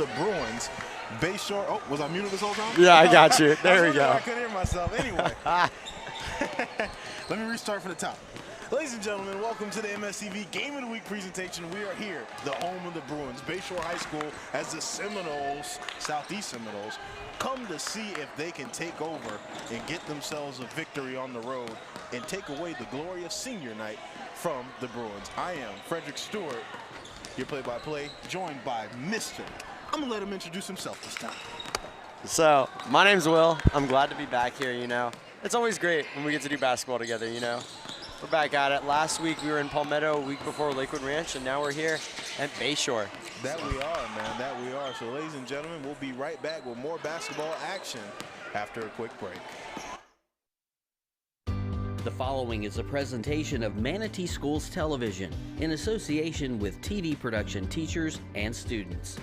of the Bruins. Bayshore. Oh, was I muted this whole time? Yeah, I got you. There we go. I couldn't hear myself. Anyway, let me restart from the top. Ladies and gentlemen, welcome to the MSTV Game of the Week presentation. We are here, the home of the Bruins, Bayshore High School, as the Seminoles, Southeast Seminoles, come to see if they can take over and get themselves a victory on the road and take away the glory of senior night from the Bruins. I am Frederick Stewart, your play-by-play, joined by Mr. I'm going to let him introduce himself this time. So, my name's Will. I'm glad to be back here, you know. It's always great when we get to do basketball together, you know. We're back at it. Last week we were in Palmetto, a week before Lakewood Ranch, and now we're here at Bayshore. That we are, man, that we are. So, ladies and gentlemen, we'll be right back with more basketball action after a quick break. The following is a presentation of Manatee Schools Television in association with TV production teachers and students.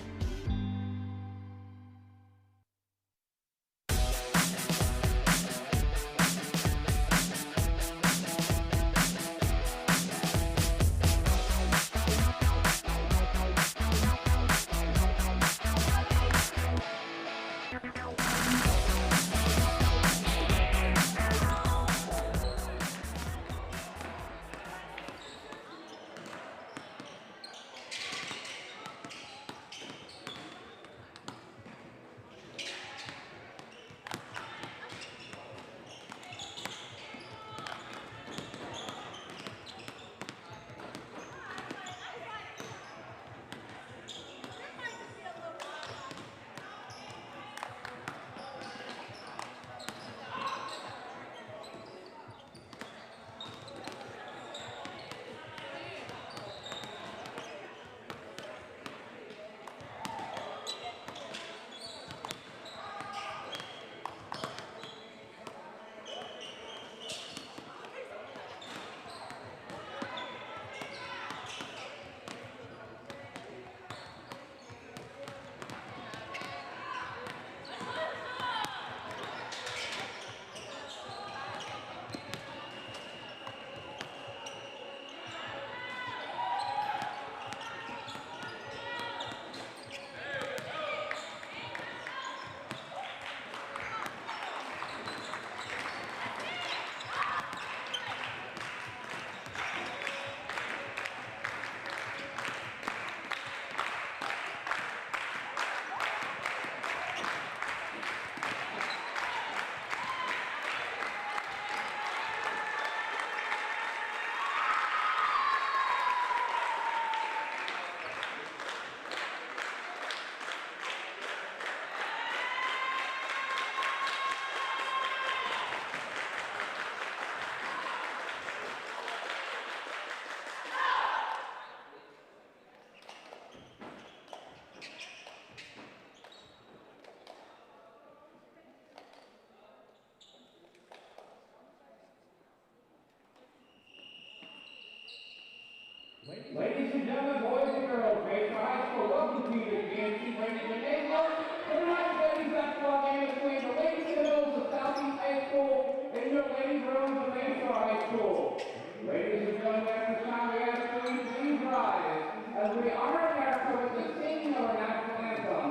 Ladies and gentlemen, boys and girls, Bayshore High School, welcome to the GNC Ladies and Gentlemen. Tonight's ladies basketball game between the Lady Seminoles of Southeast High School and your Lady Bruins of Bayshore High School. Ladies and gentlemen, at this time we ask you to please rise as we honor America with the singing of our national anthem.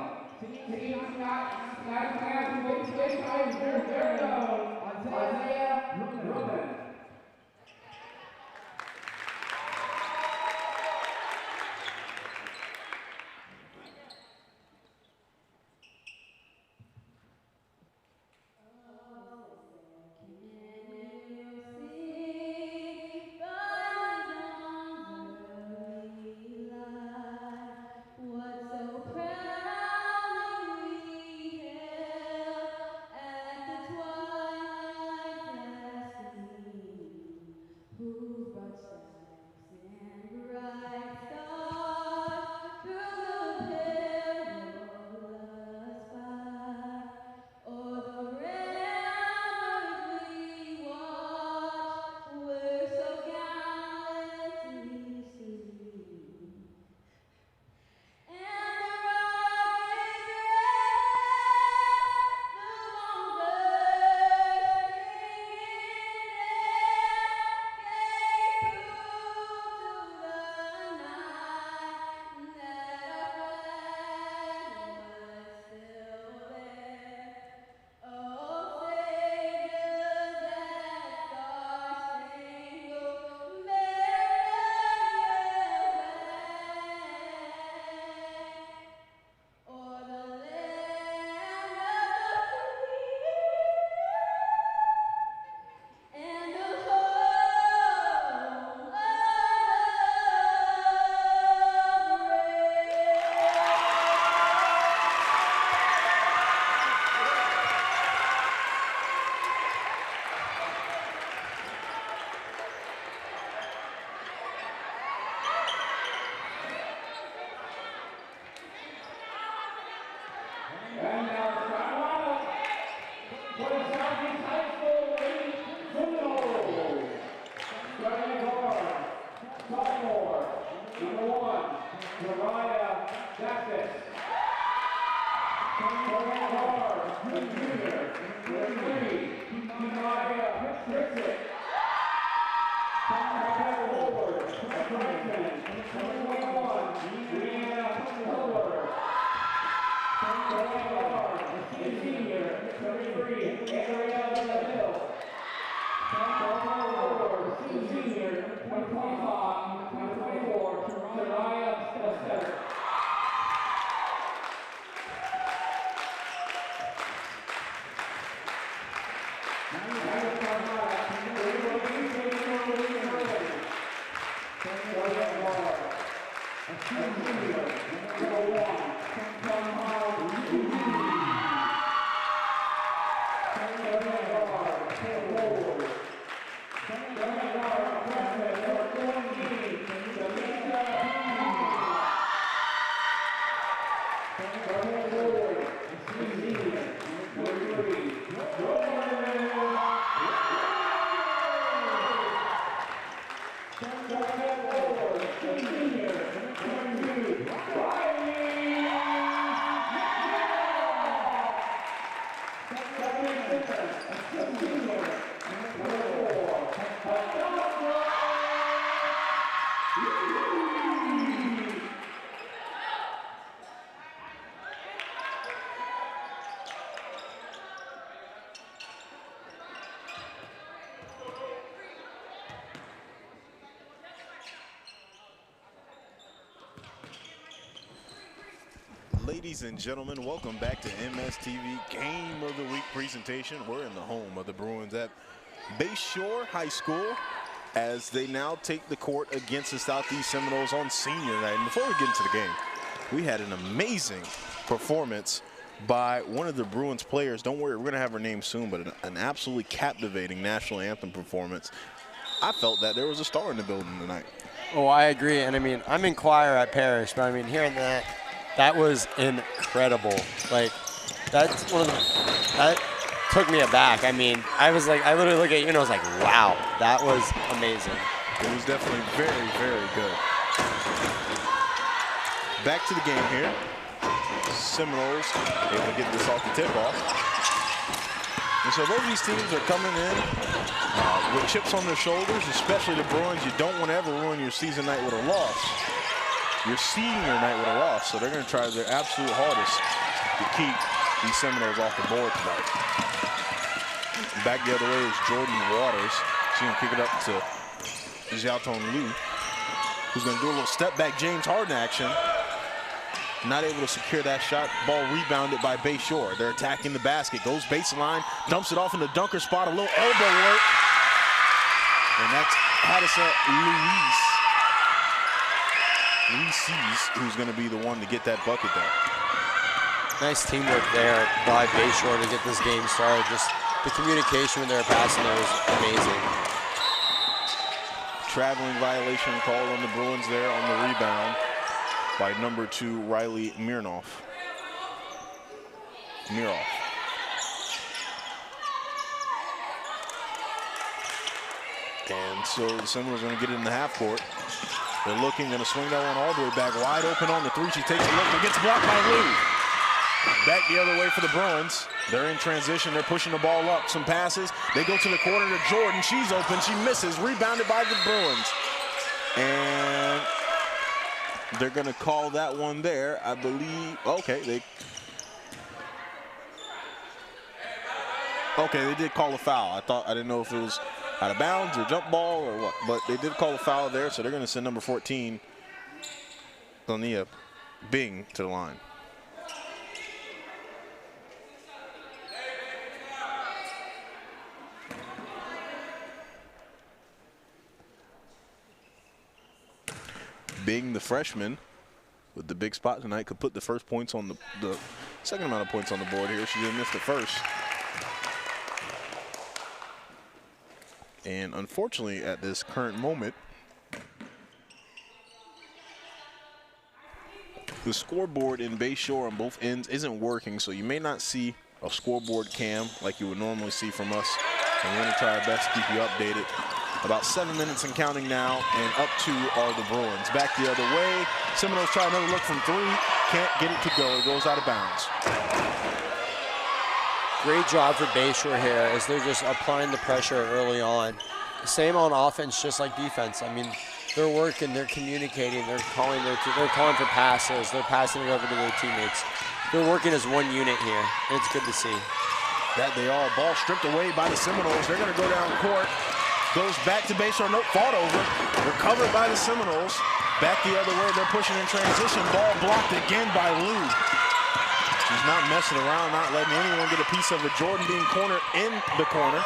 Singing national anthem with Bayshore High School, very own Isaiah Ruben. At the Southeast High School Lady Seminoles. Starting guard, sophomore, number 1, Mariah Jackson. Starting guard, junior, number 3, Mariah Pritzett. Starting forward, a freshman, number 21, Brianna Miller. Starting guard, a senior, number 3, Andrea Hill. Senior, number 25, number 24, Mariah Stester. Ladies and gentlemen, welcome back to MSTV Game of the Week presentation. We're in the home of the Bruins at Bayshore High School as they now take the court against the Southeast Seminoles on senior night. And before we get into the game, we had an amazing performance by one of the Bruins players. Don't worry, we're going to have her name soon, but an absolutely captivating national anthem performance. I felt that there was a star in the building tonight. Oh, I agree. And I mean, I'm in choir at Parrish, but I mean, hearing that was incredible. Like, that's one of the, that took me aback. I mean, I literally looked at you and I was like, wow, that was amazing. It was definitely very, very good. Back to the game here. Seminoles able to get this off the tip-off. And so both of these teams are coming in with chips on their shoulders, especially the Bruins. You don't want to ever ruin your season night with a loss. You're seeding your night with a loss, so they're going to try their absolute hardest to keep these Seminoles off the board tonight. Back the other way is Jordan Waters. She's going to kick it up to Xiaotong Liu, who's going to do a little step-back James Harden action. Not able to secure that shot. Ball rebounded by Bayshore. They're attacking the basket. Goes baseline, dumps it off in the dunker spot. A little elbow work. And that's Hadissa Louise, who's going to be the one to get that bucket there. Nice teamwork there by Bayshore to get this game started. Just the communication when they were passing there was amazing. Traveling violation called on the Bruins there on the rebound by number 2, Riley Miroff. And so the Seminoles are going to get it in the half court. They're looking, going to swing that one all the way back, wide open on the 3. She takes a look and gets blocked by Lou. Back the other way for the Bruins. They're in transition. They're pushing the ball up. Some passes. They go to the corner to Jordan. She's open. She misses. Rebounded by the Bruins. And they're going to call that one there, I believe. Okay, they did call a foul. I didn't know if it was out of bounds or jump ball or what, but they did call a foul there, so they're going to send number 14, Lania Bing, to the line. Bing, the freshman, with the big spot tonight, could put the first points on the second amount of points on the board here. She didn't miss the first. And unfortunately, at this current moment, the scoreboard in Bayshore on both ends isn't working, so you may not see a scoreboard cam like you would normally see from us. And we're gonna try our best to keep you updated. About 7 minutes and counting now, and up 2 are the Bruins. Back the other way. Seminoles try another look from 3. Can't get it to go. It goes out of bounds. Great job for Bayshore here as they're just applying the pressure early on. Same on offense, just like defense. I mean, they're working, they're communicating, they're calling for passes, they're passing it over to their teammates. They're working as one unit here, and it's good to see. That they are. Ball stripped away by the Seminoles. They're going to go down court. Goes back to Bayshore. Nope, fought over. Recovered by the Seminoles. Back the other way. They're pushing in transition. Ball blocked again by Lou. She's not messing around, not letting anyone get a piece of it. Jordan being cornered in the corner.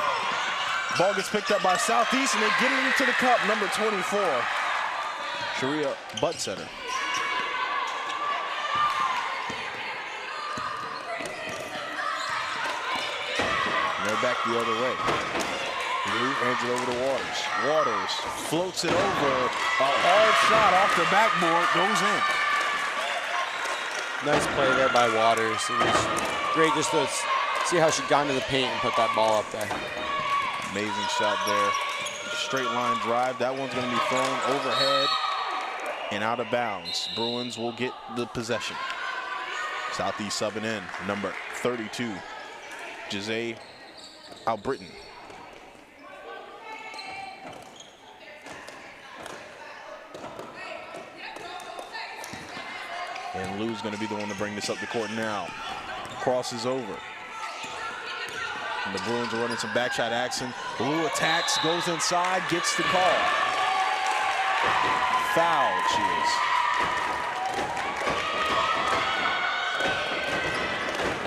Ball gets picked up by Southeast, and they get it into the cup. Number 24, Sharia Buttsetter. And they're back the other way. Lou hands it over to Waters. Waters floats it over. A hard shot off the backboard, goes in. Nice play there by Waters. It was great just to see how she got into the paint and put that ball up there. Amazing shot there. Straight line drive. That one's going to be thrown overhead and out of bounds. Bruins will get the possession. Southeast subbing in, number 32, Jose Albritton. And Lou's going to be the one to bring this up the court now. Crosses over. And the Bruins are running some backshot action. Lou attacks, goes inside, gets the call. Fouled she is.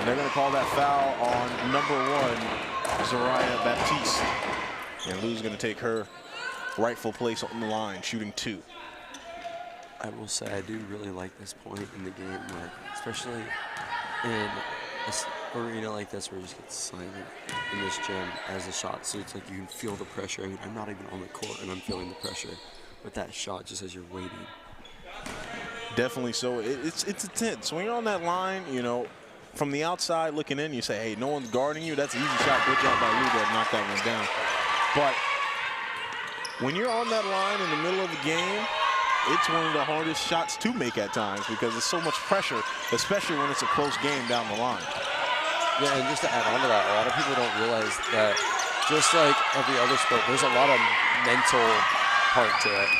And they're going to call that foul on number 1, Zariah Baptiste. And Lou's going to take her rightful place on the line, shooting 2. I will say I do really like this point in the game where, especially in an arena like this where it just gets silent in this gym as a shot. So it's like you can feel the pressure. I mean, I'm not even on the court and I'm feeling the pressure. But that shot just as you're waiting. Definitely so. It's intense. When you're on that line, you know, from the outside looking in, you say, hey, no one's guarding you. That's an easy shot. Good job by Lou to knock that one down. But when you're on that line in the middle of the game, it's one of the hardest shots to make at times because there's so much pressure, especially when it's a close game down the line. Yeah, and just to add on to that, a lot of people don't realize that just like every other sport, there's a lot of mental part to it.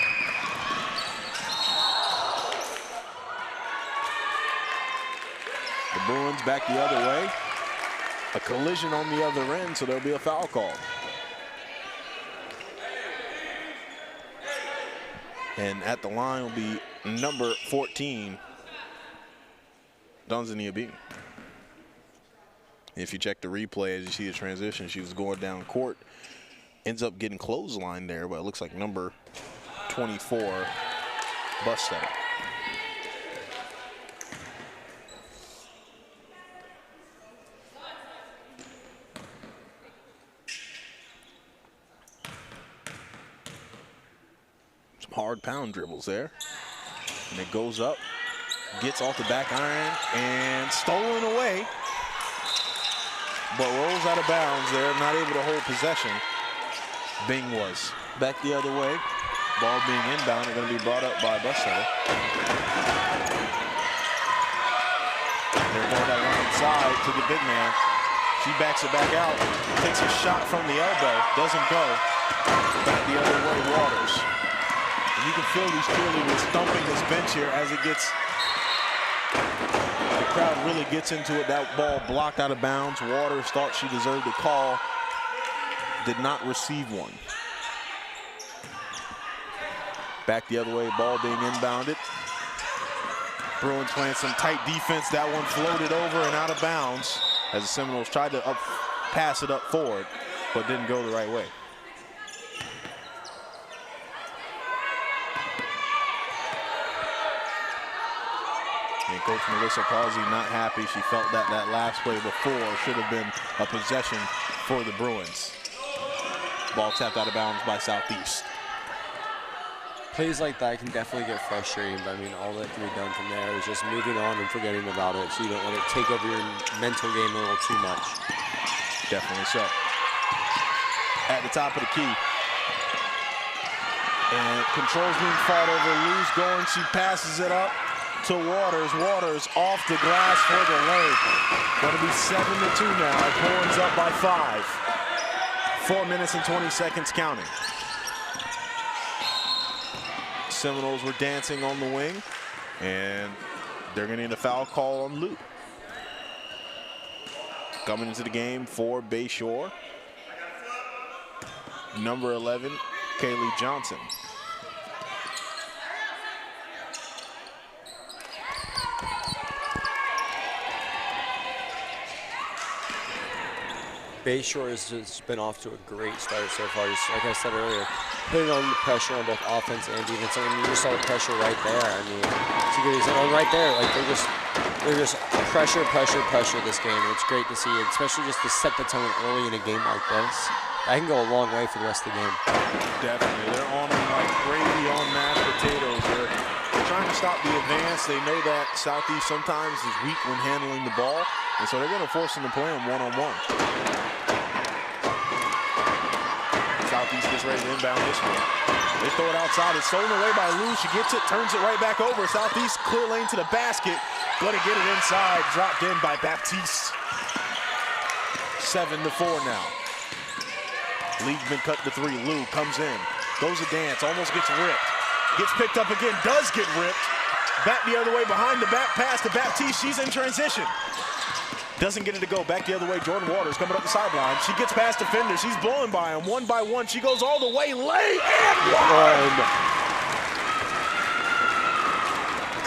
The Bruins back the other way. A collision on the other end, so there'll be a foul call. And at the line will be number 14, Donzania Bean. If you check the replay, as you see the transition, she was going down court. Ends up getting clotheslined there, but it looks like number 24, Bustetter. Hard pound dribbles there. And it goes up, gets off the back iron, and stolen away. But rolls out of bounds there, not able to hold possession. Bing was. Back the other way. Ball being inbound, going to be brought up by Bustetter. They're going that one inside to the big man. She backs it back out, takes a shot from the elbow, doesn't go. Back the other way, Waters. And you can feel these cheerleaders thumping this bench here as it gets, the crowd really gets into it. That ball blocked out of bounds. Waters thought she deserved a call, did not receive one. Back the other way, ball being inbounded. Bruins playing some tight defense. That one floated over and out of bounds as the Seminoles tried to pass it up forward, but didn't go the right way. And Coach Melissa Causey not happy. She felt that that last play before should have been a possession for the Bruins. Ball tapped out of bounds by Southeast. Plays like that can definitely get frustrating, but I mean, all that can be done from there is just moving on and forgetting about it so you don't let it take over your mental game a little too much. Definitely so. At the top of the key. And control's being fought over. Lou's going. She passes it up to Waters. Waters off the glass for the lay. Going to be 7-2 now. Bruins up by 5. 4 minutes and 20 seconds counting. Seminoles were dancing on the wing, and they're going to need a foul call on Lou. Coming into the game for Bayshore, number 11, Kaylee Johnson. Bayshore has just been off to a great start so far. Just like I said earlier, putting on the pressure on both offense and defense. I mean, you just saw the pressure right there. I mean, it's a good example. Right there, like they're just pressure this game. And it's great to see, especially just to set the tone early in a game like this. That can go a long way for the rest of the game. Definitely, they're on them like gravy on mashed potatoes. They're trying to stop the advance. They know that Southeast sometimes is weak when handling the ball, and so they're going to force them to play them one-on-one. Southeast gets ready to inbound this one. They throw it outside. It's stolen away by Lou. She gets it, turns it right back over. Southeast clear lane to the basket. Going to get it inside. Dropped in by Baptiste. 7-4 now. League been cut to 3. Lou comes in. Goes a dance. Almost gets ripped. Gets picked up again. Does get ripped. Back the other way behind the back pass to Baptiste. She's in transition. Doesn't get it to go. Back the other way. Jordan Waters coming up the sideline. She gets past defenders. She's blowing by him one by one. She goes all the way. Lay and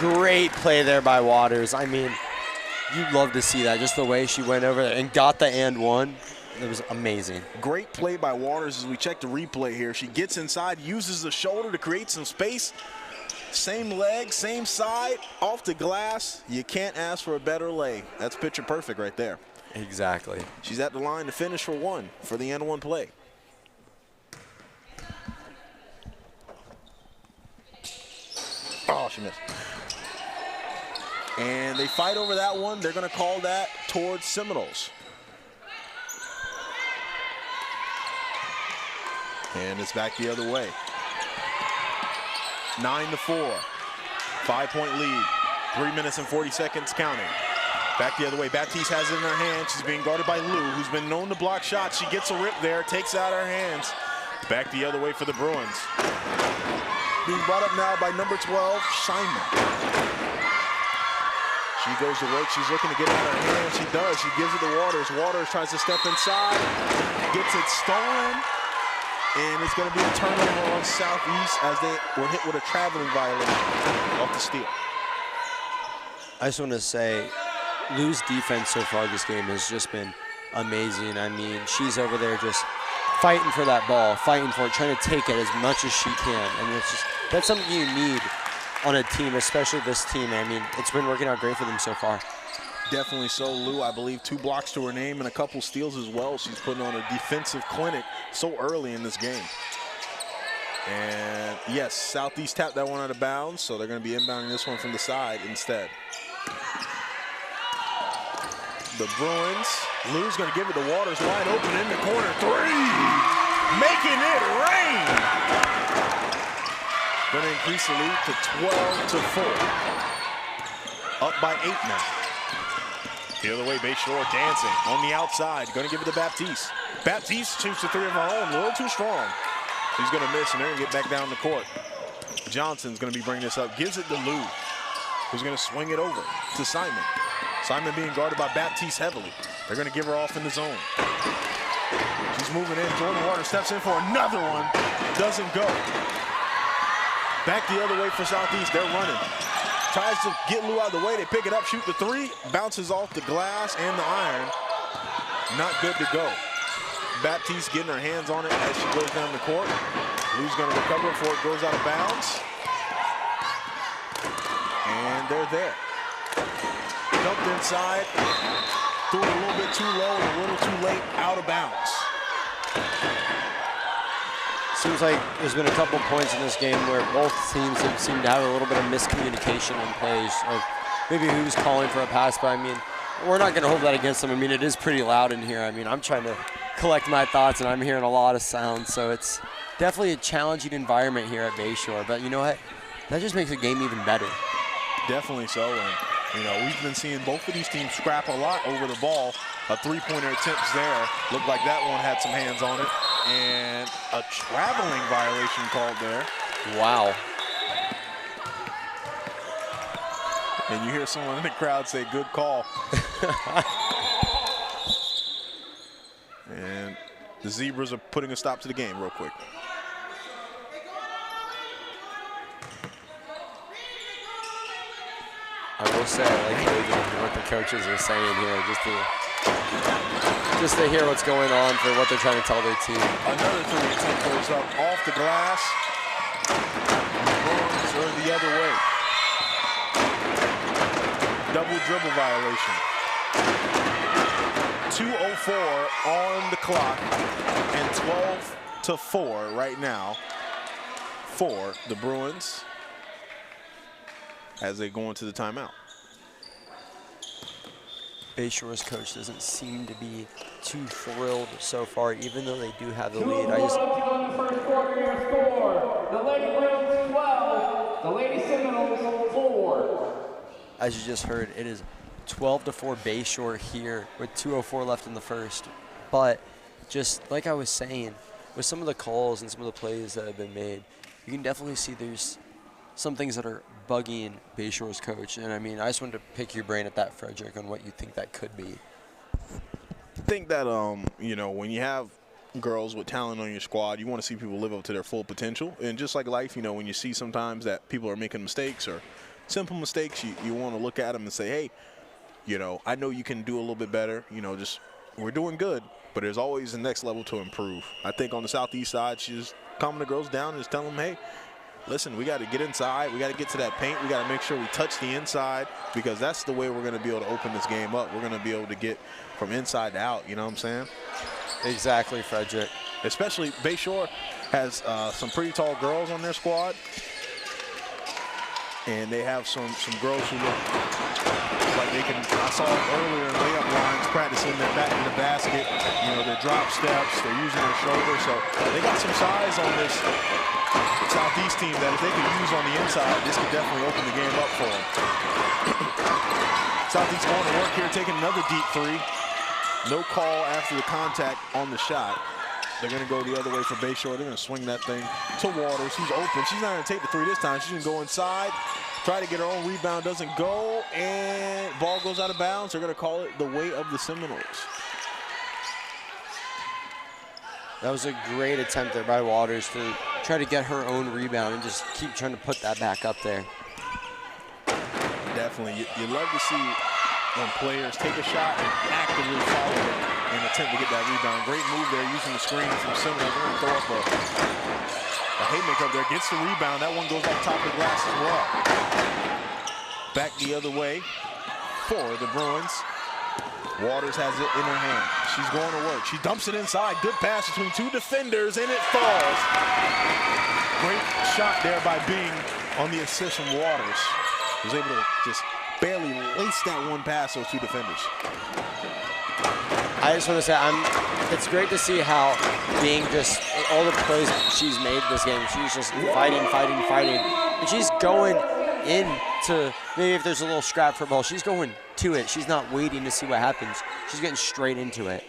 one. Great play there by Waters. I mean, you'd love to see that. Just the way she went over there and got the and one. It was amazing. Great play by Waters as we check the replay here. She gets inside, uses the shoulder to create some space. Same leg, same side, off the glass. You can't ask for a better lay. That's picture perfect right there. Exactly. She's at the line to finish for one for the and one play. Oh, she missed. And they fight over that one. They're going to call that towards Seminoles. And it's back the other way. 9-4. 5-point lead. 3 minutes and 40 seconds counting. Back the other way. Baptiste has it in her hand. She's being guarded by Lou, who's been known to block shots. She gets a rip there, takes it out of her hands. Back the other way for the Bruins. Being brought up now by number 12, Simon. She goes to work. She's looking to get it out of her hands. She does. She gives it to Waters. Waters tries to step inside. Gets it stolen. And it's going to be a turnover on Southeast as they were hit with a traveling violation off the steal. I just want to say, Lou's defense so far this game has just been amazing. I mean, she's over there just fighting for that ball, fighting for it, trying to take it as much as she can. And it's just, that's something you need on a team, especially this team. I mean, it's been working out great for them so far. Definitely so. Lou, I believe, 2 blocks to her name and a couple steals as well. She's putting on a defensive clinic so early in this game. And yes, Southeast tapped that one out of bounds, so they're going to be inbounding this one from the side instead. The Bruins, Lou's going to give it to Waters wide open in the corner. 3, making it rain. Going to increase the lead to 12-4. Up by 8 now. The other way, Bayshore dancing on the outside. Going to give it to Baptiste. Baptiste shoots the 3 of her own, a little too strong. She's going to miss, and they're going to get back down the court. Johnson's going to be bringing this up. Gives it to Lou, who's going to swing it over to Simon. Simon being guarded by Baptiste heavily. They're going to give her off in the zone. She's moving in. Jordan Waters steps in for another one. Doesn't go. Back the other way for Southeast. They're running. Tries to get Lou out of the way. They pick it up, shoot the 3. Bounces off the glass and the iron. Not good to go. Baptiste getting her hands on it as she goes down the court. Lou's going to recover before it goes out of bounds. And they're there. Dumped inside. Threw it a little bit too low and a little too late, out of bounds. seems like there's been a couple points in this game where both teams have seemed to have a little bit of miscommunication on plays, of maybe who's calling for a pass, but I mean, we're not going to hold that against them. I mean, it is pretty loud in here. I mean, I'm trying to collect my thoughts, and I'm hearing a lot of sound, so it's definitely a challenging environment here at Bayshore, but you know what? That just makes the game even better. Definitely so, and you know, we've been seeing both of these teams scrap a lot over the ball. A three-pointer attempts there. Looked like that one had some hands on it. And a traveling violation called there. Wow. And you hear someone in the crowd say, good call. And the Zebras are putting a stop to the game real quick. I will say, I like what the coaches are saying here, just to hear what's going on for what they're trying to tell their team. Another three attempt goes up off the glass. Bruins are the other way. Double dribble violation. 2:04 on the clock and 12-4 right now for the Bruins as they go into the timeout. Bayshore's coach doesn't seem to be too thrilled so far, even though they do have the lead. I just in the first quarter, your score. The Lady Bruins 12, the Lady Seminoles 4. As you just heard, it is 12-4 Bayshore here with 2:04 left in the first. But just like I was saying, with some of the calls and some of the plays that have been made, you can definitely see there's some things that are bugging Bayshore's coach. And I mean, I just wanted to pick your brain at that, Frederick, on what you think that could be. I think that, you know, when you have girls with talent on your squad, you want to see people live up to their full potential. And just like life, you know, when you see sometimes that people are making mistakes or simple mistakes, you want to look at them and say, hey, you know, I know you can do a little bit better. You know, just we're doing good, but there's always the next level to improve. I think on the Southeast side, she's calming the girls down and just telling them, hey, listen, we got to get inside. We got to get to that paint. We got to make sure we touch the inside, because that's the way we're going to be able to open this game up. We're going to be able to get from inside to out, you know what I'm saying? Exactly, Frederick. Especially Bayshore has some pretty tall girls on their squad. And they have some girls who look like they can, I saw earlier in layup lines practicing their back in the basket, you know, their drop steps, they're using their shoulders. So they got some size on this Southeast team that if they could use on the inside, this could definitely open the game up for them. Southeast going to work here, taking another deep three. No call after the contact on the shot. They're going to go the other way for Bayshore. They're going to swing that thing to Waters, who's open. She's not going to take the three this time. She's going to go inside, try to get her own rebound, doesn't go, and ball goes out of bounds. They're going to call it the way of the Seminoles. That was a great attempt there by Waters to try to get her own rebound and just keep trying to put that back up there. Definitely. You love to see when players take a shot and actively follow it and attempt to get that rebound. Great move there using the screen from Seminoles. They're going to throw up a haymaker up there. Gets the rebound. That one goes off top of the glass as well. Back the other way for the Bruins. Waters has it in her hand. She's going to work. She dumps it inside. Good pass between two defenders, and it falls. Great shot there by Bing on the assist from Waters. Was able to just barely lace that one past those two defenders. I just want to say, it's great to see how Bing just, all the plays she's made this game, she's just fighting. And she's going into, maybe if there's a little scrap for ball, she's going to it. She's not waiting to see what happens. She's getting straight into it.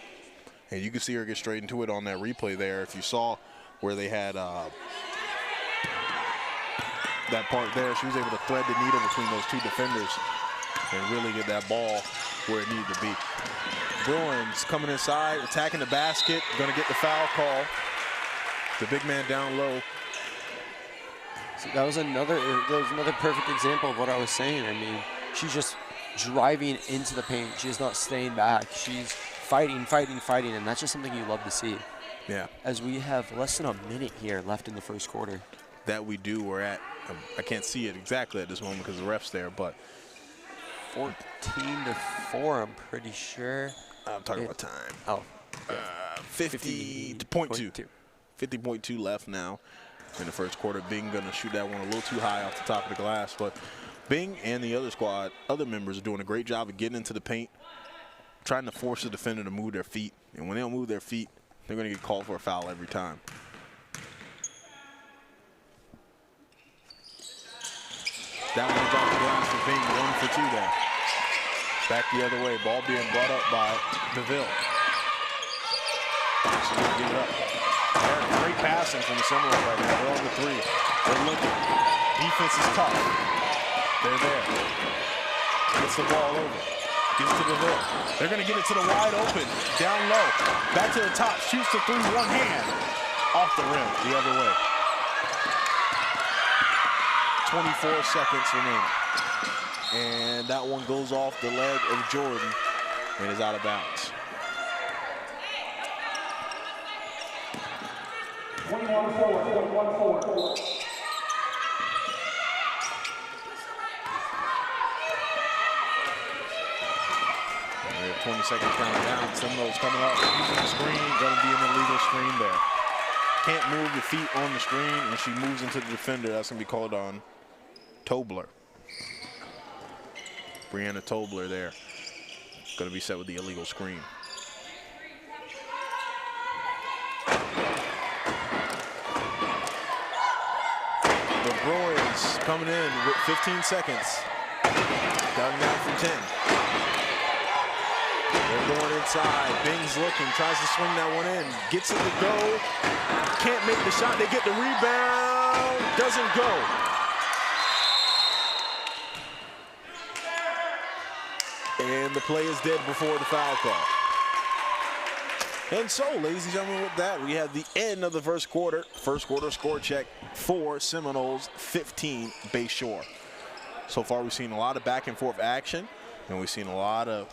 And you can see her get straight into it on that replay there. If you saw where they had that part there, she was able to thread the needle between those two defenders and really get that ball where it needed to be. Bruins coming inside, attacking the basket, going to get the foul call. The big man down low. So that was another perfect example of what I was saying. I mean, she's just driving into the paint. She's not staying back. She's fighting, and that's just something you love to see. Yeah. As we have less than a minute here left in the first quarter. That we do, we're at, I can't see it exactly at this moment because the ref's there, but 14-4, I'm pretty sure. I'm talking about time. Oh. 50.2. 50.2 left now in the first quarter. Bing gonna shoot that one a little too high off the top of the glass, but Bing and the other members are doing a great job of getting into the paint, trying to force the defender to move their feet. And when they don't move their feet, they're gonna get called for a foul every time. That one's off the glass for Bing, 1 for 2 there. Back the other way, ball being brought up by Deville. So they give it up. Great passing from the Seminoles right now. They're on the 3. They're looking. Defense is tough. They're there. Gets the ball over. Gives it to Deville. They're going to get it to the wide open. Down low. Back to the top. Shoots the 3, one hand. Off the rim, the other way. 24 seconds remaining. And that one goes off the leg of Jordan and is out of bounds. 21-4. We have 20 seconds counting down. Seminoles coming up, using the screen, gonna be an illegal screen there. Can't move your feet on the screen, and she moves into the defender. That's gonna be called on Tobler. Brianna Tobler there. Gonna be set with the illegal screen. The Bruins coming in with 15 seconds. Counting down from 10. They're going inside. Bing's looking, tries to swing that one in. Gets it to go. Can't make the shot. They get the rebound. Doesn't go. And the play is dead before the foul call. And so, ladies and gentlemen, with that, we have the end of the first quarter. First quarter score check for Seminoles, 15 Bayshore. So far, we've seen a lot of back and forth action, and we've seen a lot of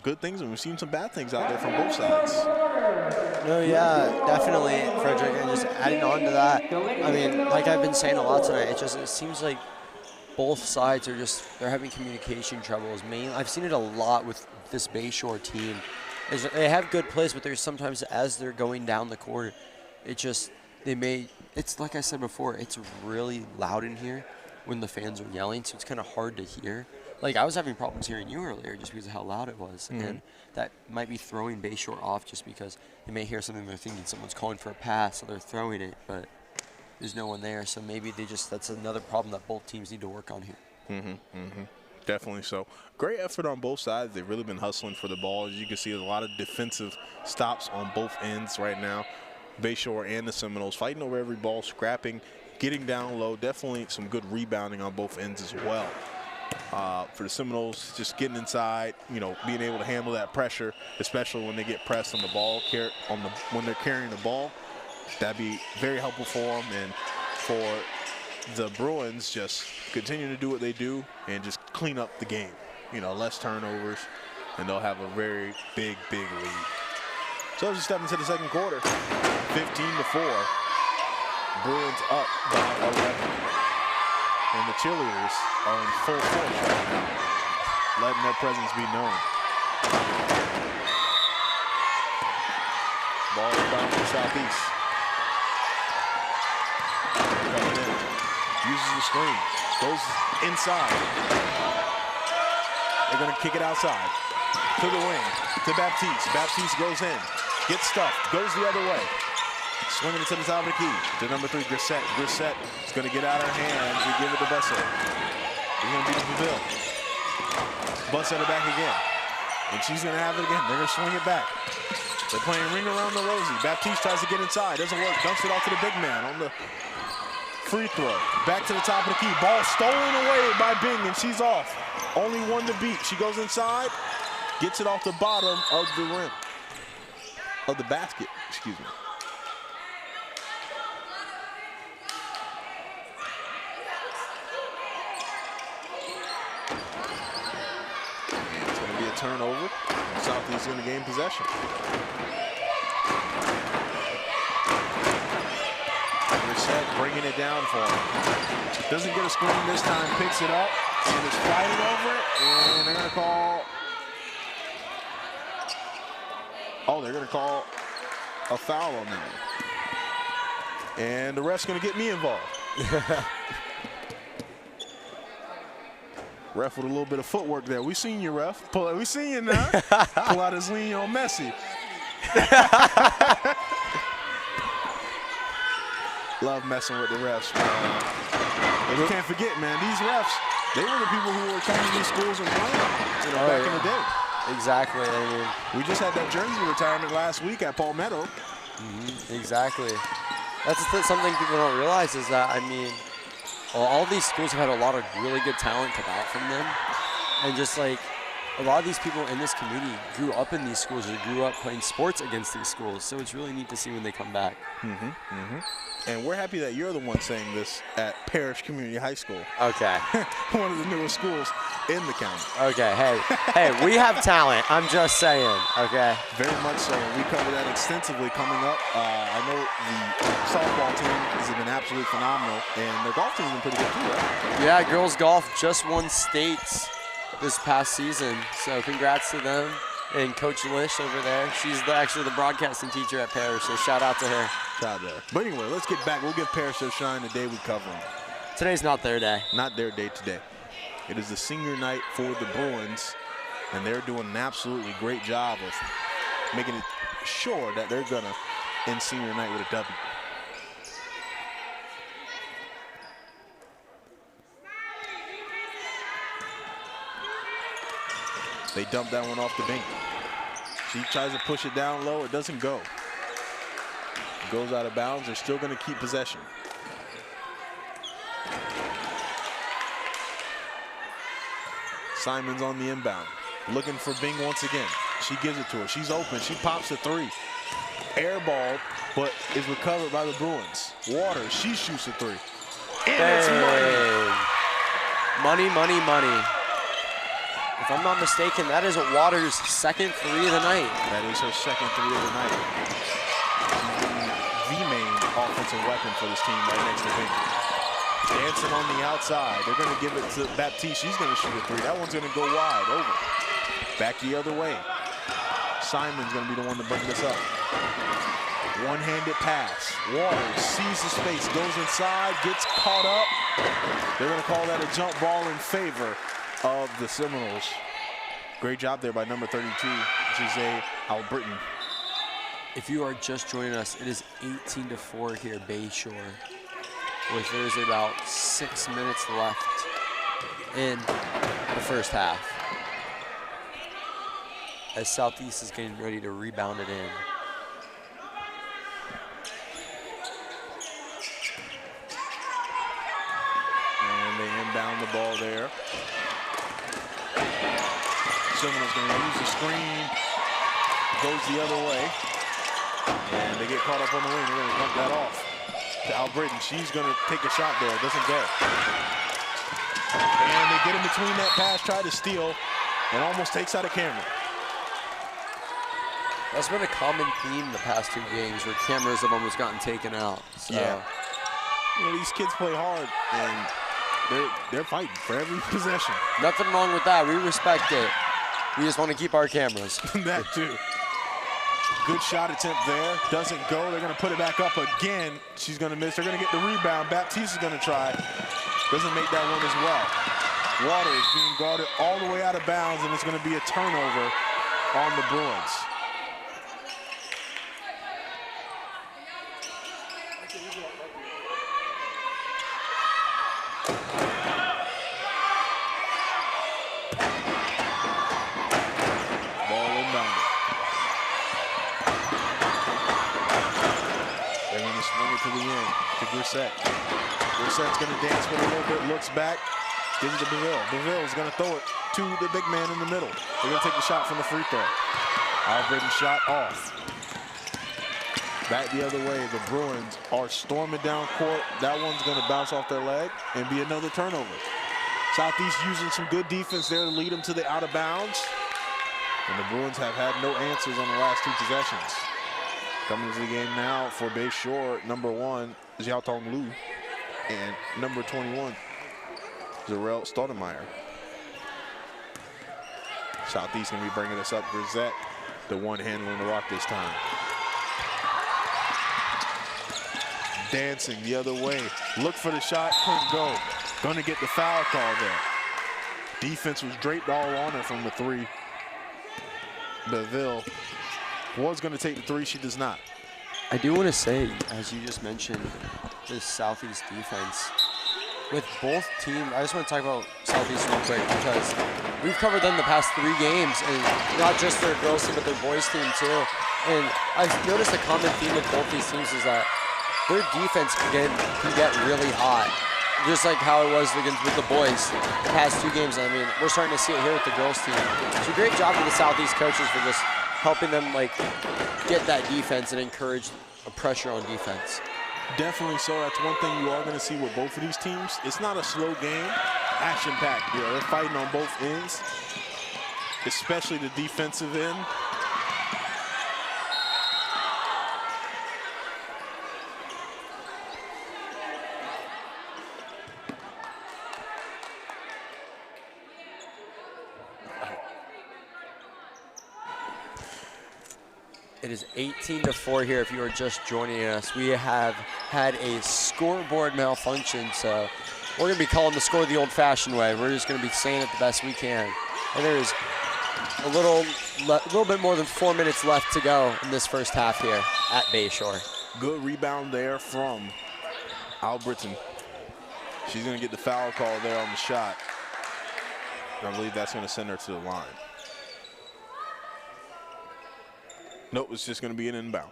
good things, and we've seen some bad things out there from both sides. No, yeah, definitely, Frederick, and just adding on to that, I mean, like I've been saying a lot tonight, it seems like both sides are they're having communication troubles. Mainly, I've seen it a lot with this Bayshore team. They have good plays, but there's sometimes as they're going down the court, it's like I said before, it's really loud in here when the fans are yelling, so it's kind of hard to hear. Like, I was having problems hearing you earlier just because of how loud it was. Mm-hmm. And that might be throwing Bayshore off just because they may hear something, they're thinking someone's calling for a pass, so they're throwing it, but there's no one there. So maybe that's another problem that both teams need to work on here. Mm-hmm, mm-hmm. Definitely so. Great effort on both sides. They've really been hustling for the ball. As you can see, there's a lot of defensive stops on both ends right now. Bayshore and the Seminoles fighting over every ball, scrapping, getting down low. Definitely some good rebounding on both ends as well. For the Seminoles, just getting inside, being able to handle that pressure, especially when they get pressed on the ball, when they're carrying the ball. That'd be very helpful for them. And for the Bruins, just continue to do what they do and just clean up the game. Less turnovers, and they'll have a very big, big lead. So as we step into the second quarter, 15-4, Bruins up by 11. And the cheerleaders are in full force right now, letting their presence be known. Ball inbound to the southeast. Coming in, uses the screen, goes inside. They're gonna kick it outside, to the wing, to Baptiste. Baptiste goes in, gets stuffed, goes the other way. Swinging it to the top of the key to number 3, Grissett. Grissett is going to get out of her hands and give it to Bussett. He's going to beat the Deville. Bussett back again. And she's going to have it again. They're going to swing it back. They're playing ring around the rosy. Baptiste tries to get inside. Doesn't work. Dumps it off to the big man on the free throw. Back to the top of the key. Ball stolen away by Bing, and she's off. Only one to beat. She goes inside. Gets it off the bottom of the rim. Of the basket, excuse me. Turnover. Southeast going to gain possession. Grissett bringing it down for him. Doesn't get a screen this time. Picks it up. And is fighting over it. And they're going to call. They're going to call a foul on that. And the ref's going to get me involved. Ref with a little bit of footwork there. We seen you, ref. We seen you now. Pull out his lean on Messi. Love messing with the refs, man. And you can't forget, man, these refs, they were the people who were coming to these schools and playing, back in the day. Exactly. I mean, we just had that jersey retirement last week at Palmetto. Exactly. That's something people don't realize is that, I mean, all these schools have had a lot of really good talent come out from them. And just like a lot of these people in this community grew up in these schools or grew up playing sports against these schools. So it's really neat to see when they come back. And we're happy that you're the one saying this at Parrish Community High School. Okay. One of the newest schools in the county. Okay, hey, we have talent. I'm just saying, okay? Very much so. We cover that extensively coming up. I know the softball team has been absolutely phenomenal, and the golf team has been pretty good too, right? Yeah, girls golf just won states this past season, so congrats to them. And Coach Lish over there, she's actually the broadcasting teacher at Parrish, so shout out to her. Shout out there. But anyway, let's get back. We'll give Parrish their shine the day we cover them. Today's not their day. Not their day today. It is the senior night for the Bruins, and they're doing an absolutely great job of making it sure that they're going to end senior night with a W. They dump that one off the bank. She tries to push it down low. It doesn't go. It goes out of bounds. They're still going to keep possession. Simon's on the inbound. Looking for Bing once again. She gives it to her. She's open. She pops a three. Air ball, but is recovered by the Bruins. Waters, she shoots a three. And it's money. Money. If I'm not mistaken, that is Waters' second three of the night. That is her second three of the night. She's the main offensive weapon for this team right next to Bing. Dancing on the outside. They're going to give it to Baptiste. She's going to shoot a three. That one's going to go wide, over. Back the other way. Simon's going to be the one to bring this up. One-handed pass. Waters sees the space, goes inside, gets caught up. They're going to call that a jump ball in favor of the Seminoles. Great job there by number 32, Jose Albritton. If you are just joining us, it is 18-4 here, Bayshore, with there's about 6 minutes left in the first half, as Southeast is getting ready to rebound it in. And they inbound the ball there. Seminoles going to use the screen, goes the other way, and they get caught up on the wing. They're going to dump that off to Albritton. She's going to take a shot there. It doesn't go. And they get in between that pass, try to steal, and almost takes out a camera. That's been a common theme the past two games where cameras have almost gotten taken out. So. Yeah. You know, these kids play hard, and they're fighting for every possession. Nothing wrong with that. We respect it. We just want to keep our cameras. That too. Good shot attempt there. Doesn't go. They're going to put it back up again. She's going to miss. They're going to get the rebound. Baptiste is going to try. Doesn't make that one as well. Waters being guarded all the way out of bounds, and it's going to be a turnover on the Bruins. To the end, to Grissett. Grissett's going to dance with a little bit, looks back, gives it to Beville. Beville is going to throw it to the big man in the middle. They're going to take the shot from the free throw. Albritton shot off. Back the other way, the Bruins are storming down court. That one's going to bounce off their leg and be another turnover. Southeast using some good defense there to lead them to the out of bounds. And the Bruins have had no answers on the last two possessions. Coming into the game now for Bayshore, number 1, Xiao Tong Lu, and number 21, Zarel Stoudemire. Southeast going to be bringing us up. Grissett, the one handling the rock this time. dancing the other way. Look for the shot, couldn't go. Gonna get the foul call there. Defense was draped all on her from the three. Beville was gonna take the three, she does not. I do want to say, as you just mentioned, this Southeast defense. With both teams, I just want to talk about Southeast real quick because we've covered them the past 3 games, and not just their girls team, but their boys team too. And I've noticed a common theme with both these teams is that their defense can get really hot, just like how it was against with the boys the past 2 games. I mean, we're starting to see it here with the girls team. So great job to the Southeast coaches for just helping them like get that defense and encourage a pressure on defense. Definitely so. That's one thing you are going to see with both of these teams. It's not a slow game, action-packed. You know, they're fighting on both ends, especially the defensive end. It is 18-4 here if you are just joining us. We have had a scoreboard malfunction, so we're going to be calling the score the old-fashioned way. We're just going to be saying it the best we can. And there is a little bit more than 4 minutes left to go in this first half here at Bayshore. Good rebound there from Albritton. She's going to get the foul call there on the shot. I believe that's going to send her to the line. Nope, it's just going to be an inbound.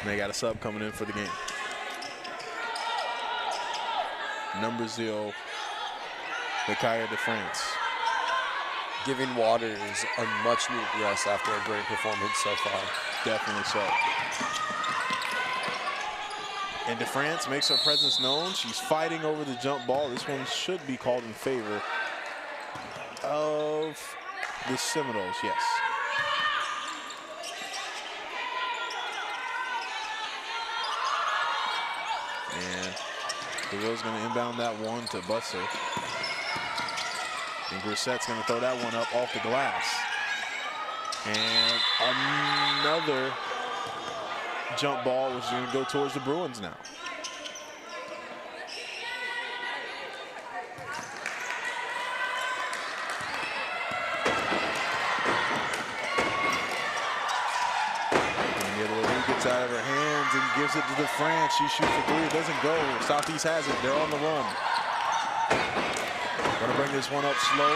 And they got a sub coming in for the game. Number 0, Micaiah DeFrance. Giving Waters a much-needed rest after a great performance so far. Definitely so. And DeFrance makes her presence known. She's fighting over the jump ball. This one should be called in favor of the Seminoles, yes. And DeVille's going to inbound that one to Busser. And Grissette's going to throw that one up off the glass. And another jump ball, which is going to go towards the Bruins now. Out of her hands and gives it to DeFrance. She shoots a 3. It doesn't go. Southeast has it. They're on the run. Gonna bring this one up slow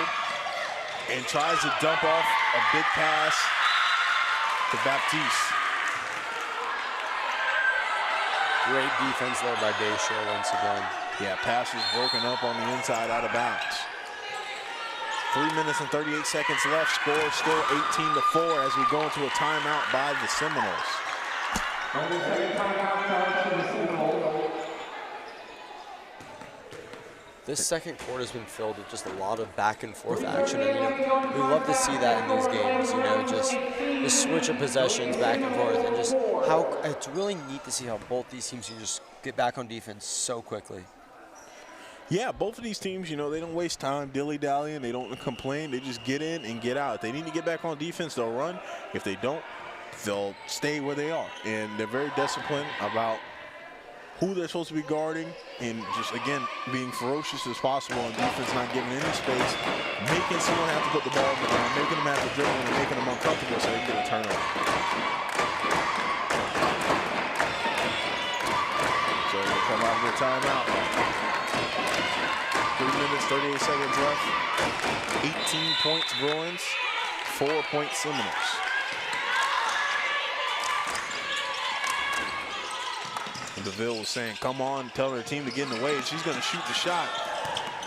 and tries to dump off a big pass to Baptiste. Great defense there by Bayshore once again. Yeah, pass was broken up on the inside, out of bounds. 3 minutes and 38 seconds left. Score still 18-4 as we go into a timeout by the Seminoles. This second quarter has been filled with just a lot of back and forth action, and we love to see that in these games. Just the switch of possessions back and forth, and just how it's really neat to see how both these teams can just get back on defense so quickly. Yeah, both of these teams, they don't waste time dilly-dallying. They don't complain. They just get in and get out. If they need to get back on defense, they'll run. If they don't, they'll stay where they are. And they're very disciplined about who they're supposed to be guarding and just, again, being ferocious as possible on defense, not giving any space, making someone have to put the ball on the ground, making them have to dribble and making them uncomfortable so they can get a turnover. So we'll come out of their timeout. 3 minutes, 38 seconds left. 18 points Bruins, 4 points Seminoles. And DeVille was saying, come on, tell her team to get in the way. She's going to shoot the shot.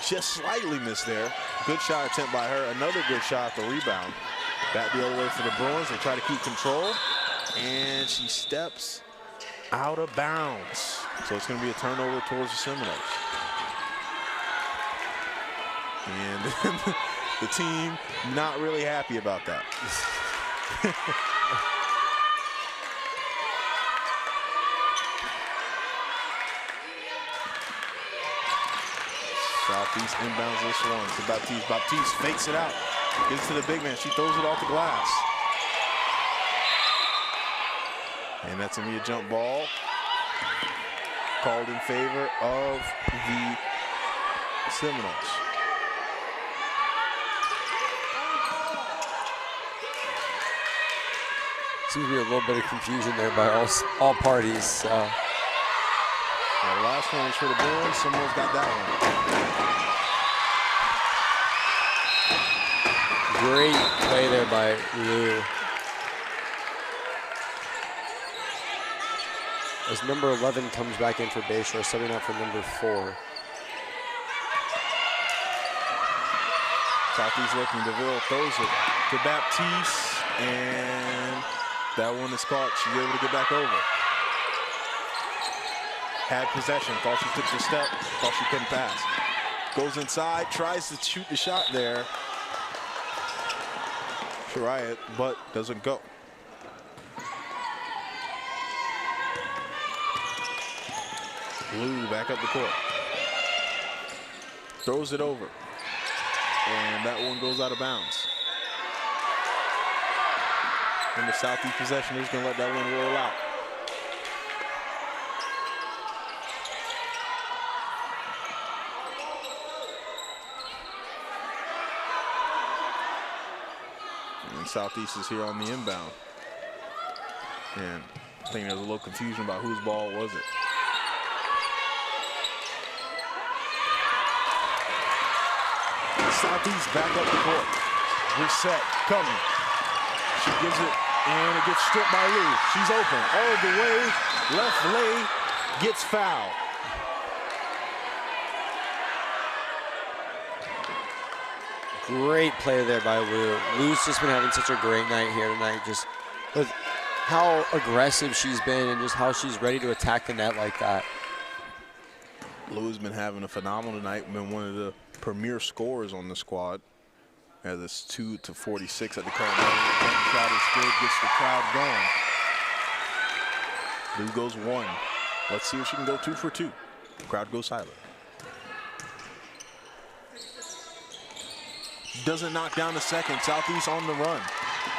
Just slightly missed there. Good shot attempt by her. Another good shot at the rebound. Back the other way for the Bruins. They try to keep control. And she steps out of bounds. So it's going to be a turnover towards the Seminoles. And the team not really happy about that. Southeast inbounds this one to Baptiste. Baptiste fakes it out. Gets to the big man. She throws it off the glass. And that's going to be a jump ball called in favor of the Seminoles. Seems to be a little bit of confusion there by all parties. So. Yeah, the last one was for the Bruins. Seminoles got that one. Great play there by Lou. As number 11 comes back in for Bayshore, subbing out for number 4. Southeast looking. DeVille throws it to Baptiste, and that one is caught. She's able to get back over. Had possession, thought she took the step, thought she couldn't pass. Goes inside, tries to shoot the shot there. Try it, but doesn't go. Lou back up the court. Throws it over. And that one goes out of bounds. And the Southeast possession, they're just going to let that one roll out. And Southeast is here on the inbound. And I think there's a little confusion about whose ball was it. Southeast back up the court. Reset coming. She gives it, and it gets stripped by Lou. She's open all the way. Left lay gets fouled. Great play there by Lou. Lou's just been having such a great night here tonight. Just with how aggressive she's been and just how she's ready to attack the net like that. Lou's been having a phenomenal night. Been one of the premier scorers on the squad. As it's 2-46 at the current moment. The shot is good, gets the crowd going. Lou goes 1. Let's see if she can go 2 for 2. The crowd goes silent. Doesn't knock down the second. Southeast on the run.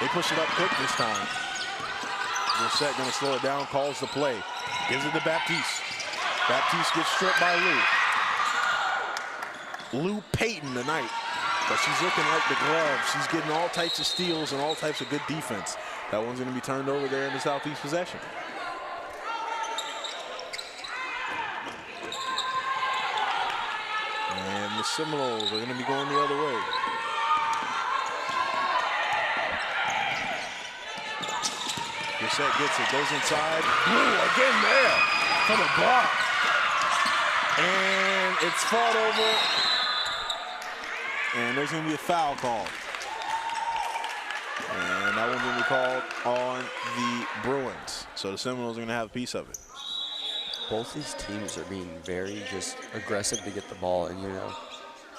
They push it up quick this time. Reset gonna slow it down, calls the play. Gives it to Baptiste. Baptiste gets stripped by Lou. Lou Payton tonight. But she's looking like the glove. She's getting all types of steals and all types of good defense. That one's going to be turned over there in the Southeast possession. And the Seminoles are going to be going the other way. Reset gets it, goes inside. Lou again there for the block. And it's fought over. And there's going to be a foul call. And that one's going to be called on the Bruins. So the Seminoles are going to have a piece of it. Both these teams are being very just aggressive to get the ball. And, you know,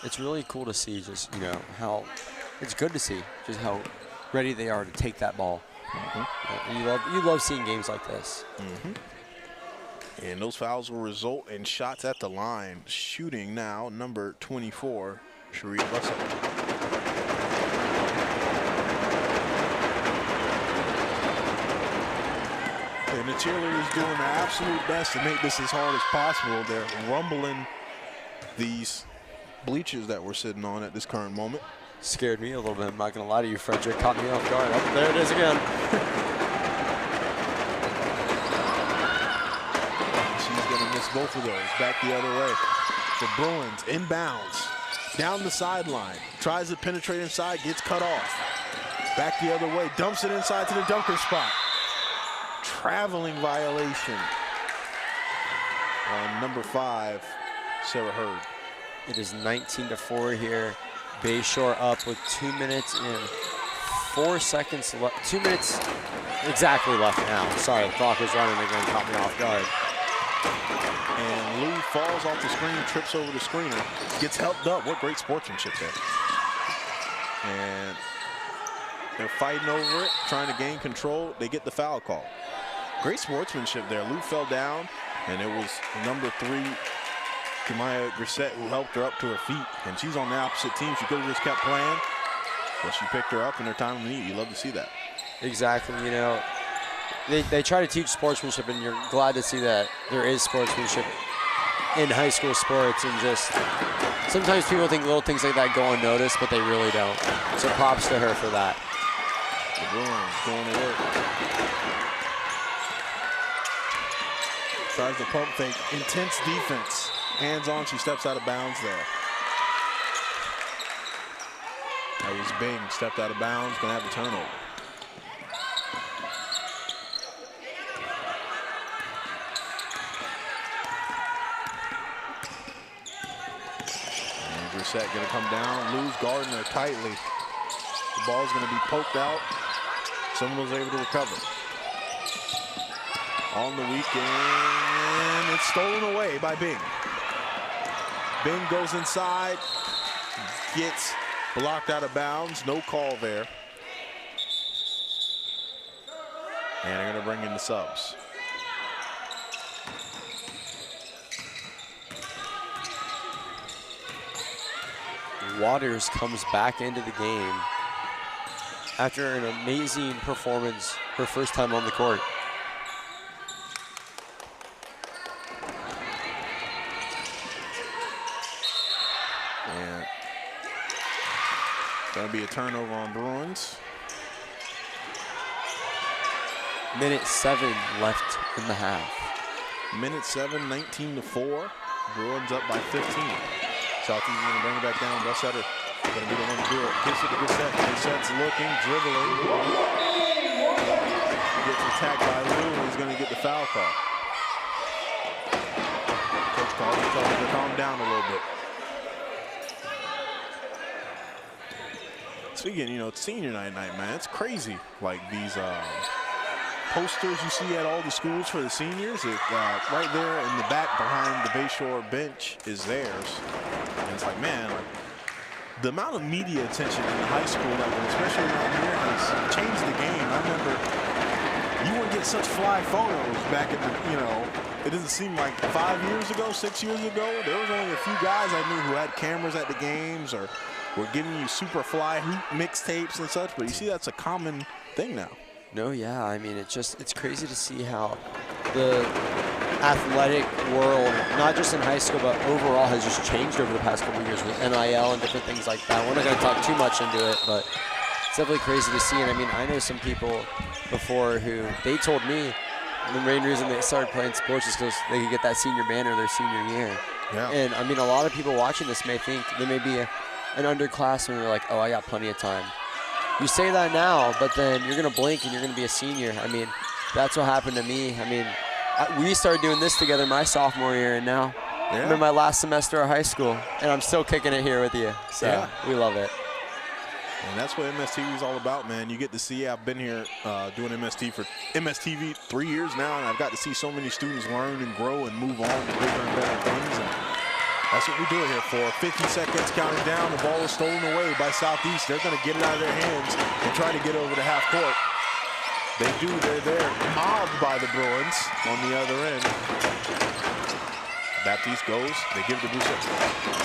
it's really cool to see just, you know, how it's good to see just how ready they are to take that ball. And you love seeing games like this. And those fouls will result in shots at the line. Shooting now, number 24. Sheree Russell. And the cheerleaders doing their absolute best to make this as hard as possible. They're rumbling these bleachers that we're sitting on at this current moment. Scared me a little bit, I'm not going to lie to you, Frederick. Caught me off guard. Oh, there it is again. She's going to miss both of those. Back the other way. The Bruins inbounds. Down the sideline, tries to penetrate inside, gets cut off. Back the other way, dumps it inside to the dunker spot. Traveling violation on number 5, Sarah Hurd. It is 19-4 here. Bayshore up with 2 minutes and 4 seconds left. 2 minutes exactly left now. Sorry, the clock was running again, caught me off guard. And Lou falls off the screen, trips over the screener, gets helped up. What great sportsmanship there. And they're fighting over it, trying to gain control. They get the foul call. Great sportsmanship there. Lou fell down, and it was number 3, Kimaya Grissett, who helped her up to her feet. And she's on the opposite team. She could have just kept playing, but she picked her up in her time of need. You love to see that. Exactly, you know. they try to teach sportsmanship, and you're glad to see that there is sportsmanship in high school sports. And just sometimes people think little things like that go unnoticed, but they really don't. So props to her for that. The Bruins going to work. Tries the pump fake. Intense defense. Hands on. She steps out of bounds there. That was Bing. Stepped out of bounds. Going to have a turnover. And Brissett going to come down. Lose Gardner tightly. The ball's going to be poked out. Someone was able to recover. On the weekend, it's stolen away by Bing. Bing goes inside, gets blocked out of bounds. No call there. And they're going to bring in the subs. Waters comes back into the game after an amazing performance her first time on the court. And going to be a turnover on Bruins. Minute 7 left in the half. Minute 7, 19-4. Bruins up by 15. Southeast going to bring it back down. Brissett going to be the one to do it. Gets it to Brissett. Brissett's looking, dribbling. He gets attacked by Lou, and he's going to get the foul call. Coach calls him to calm down a little bit. Speaking, it's senior night, man. It's crazy. Like these posters you see at all the schools for the seniors, right there in the back behind the Bayshore bench is theirs. And it's like, man, the amount of media attention in the high school level, especially around here, has changed the game. I remember you wouldn't get such fly photos back in the, it doesn't seem like 5 years ago, 6 years ago, there was only a few guys I knew who had cameras at the games or were giving you super fly hoop mixtapes and such, but you see that's a common thing now. No, yeah, I mean, it's crazy to see how the athletic world, not just in high school, but overall has just changed over the past couple of years with NIL and different things like that. We're not going to talk too much into it, but it's definitely crazy to see. And I mean, I know some people before who they told me the main reason they started playing sports is because they could get that senior banner their senior year. Yeah. And I mean, a lot of people watching this may think they may be an underclassmen and they're like, oh, I got plenty of time. You say that now, but then you're going to blink and you're going to be a senior. I mean, that's what happened to me. I mean, we started doing this together my sophomore year, and now I'm in my last semester of high school, and I'm still kicking it here with you. So we love it. And that's what MSTV is all about, man. You get to see, I've been here doing MSTV 3 years now, and I've got to see so many students learn and grow and move on to bigger and better things. And that's what we do it here for. 50 seconds counting down. The ball is stolen away by Southeast. They're going to get it out of their hands and try to get over to half court. They do. They're there, mobbed by the Bruins on the other end. Baptiste goes. They give it to Brissett.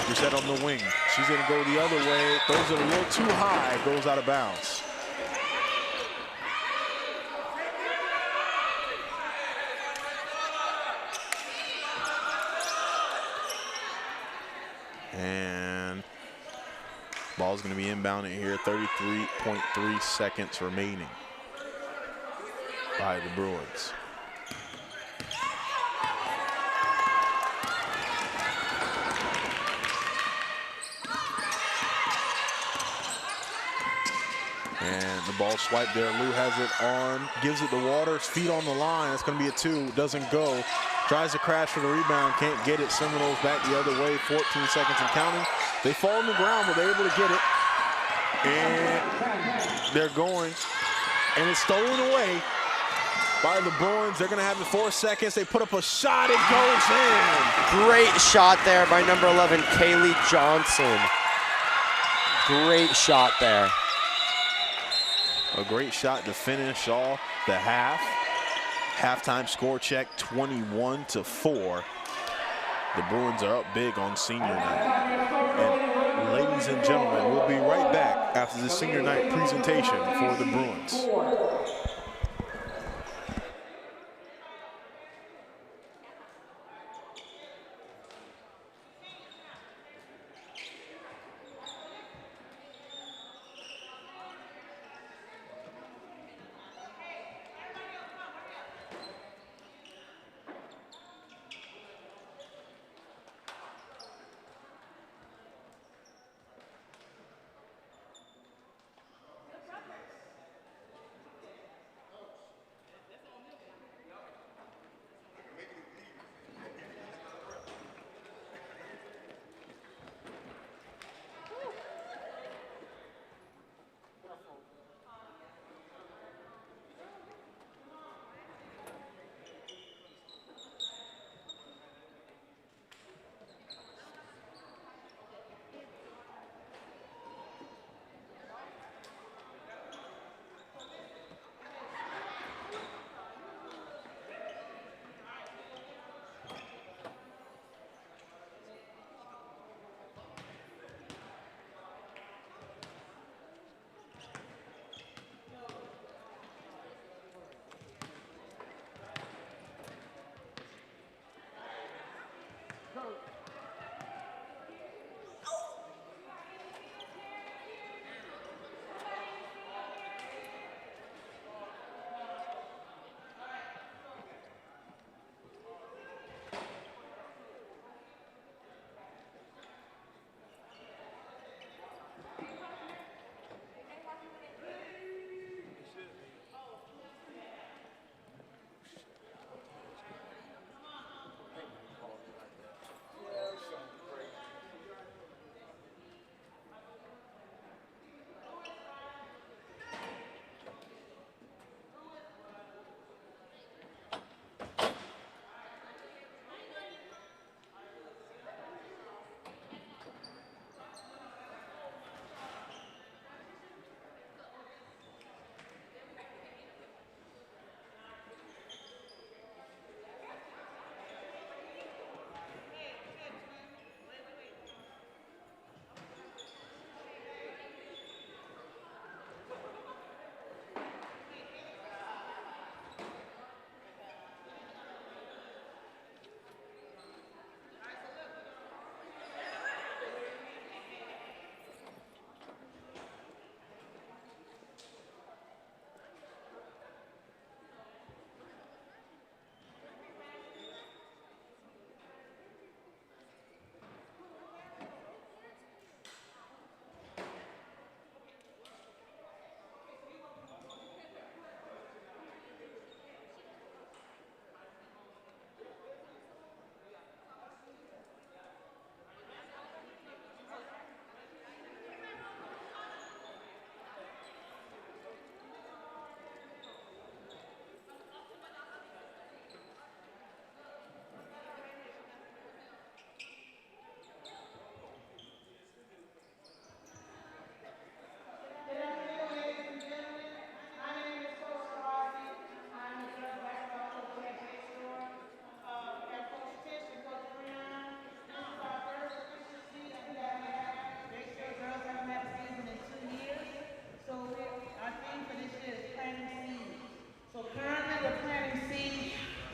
Brissett on the wing. She's going to go the other way. Throws it a little too high. Goes out of bounds. And ball's going to be inbounded here. 33.3 seconds remaining by the Bruins. And the ball swiped there. Lou has it on, gives it to Waters, feet on the line. It's going to be a 2, doesn't go. Tries to crash for the rebound, can't get it. Seminoles back the other way, 14 seconds and counting. They fall on the ground, but they're able to get it. And they're going, and it's stolen away by the Bruins. They're going to have it 4 seconds. They put up a shot, it goes in. Great shot there by number 11, Kaylee Johnson. Great shot there. A great shot to finish off the half. Halftime score check, 21-4. The Bruins are up big on senior night. And ladies and gentlemen, we'll be right back after the senior night presentation for the Bruins.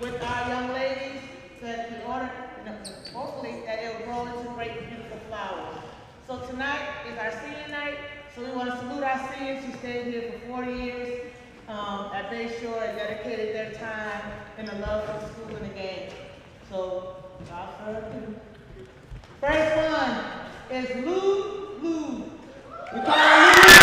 with our young ladies that in order, hopefully, that it will grow into great, beautiful flowers. So tonight is our senior night, so we want to salute our seniors who stayed here for 40 years at Bayshore and dedicated their time and the love for the school and the game. So, without further ado, first one is Lou. We call her Lou.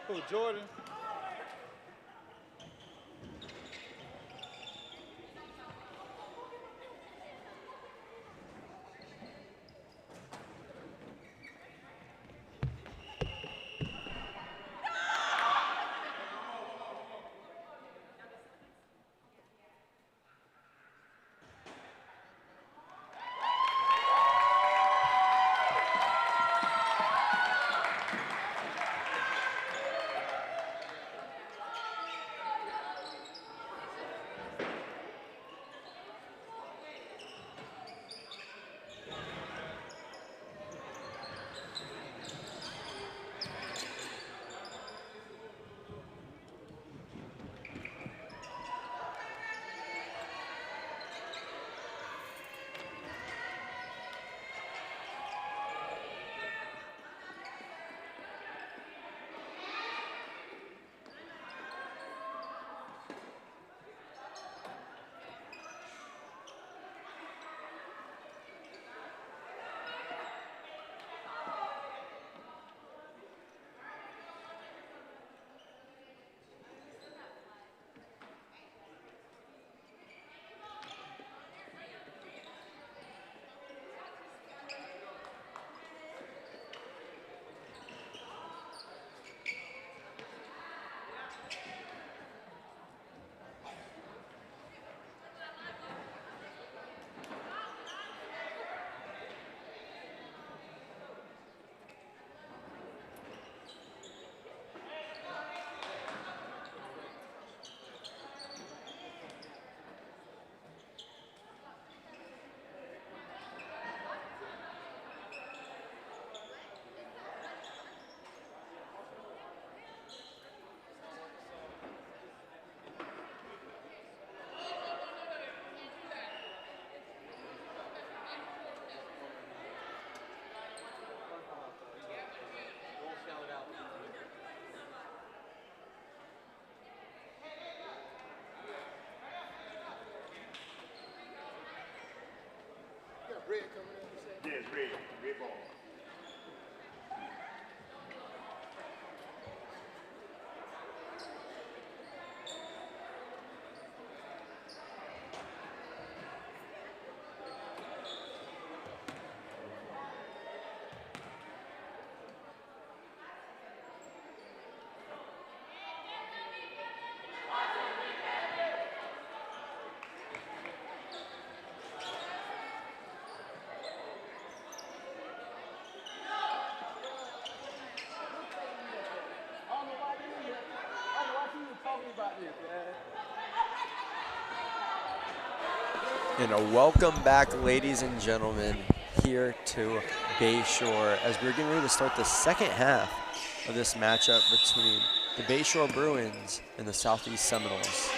Who, Jordan? And a welcome back, ladies and gentlemen, here to Bayshore as we're getting ready to start the second half of this matchup between the Bayshore Bruins and the Southeast Seminoles.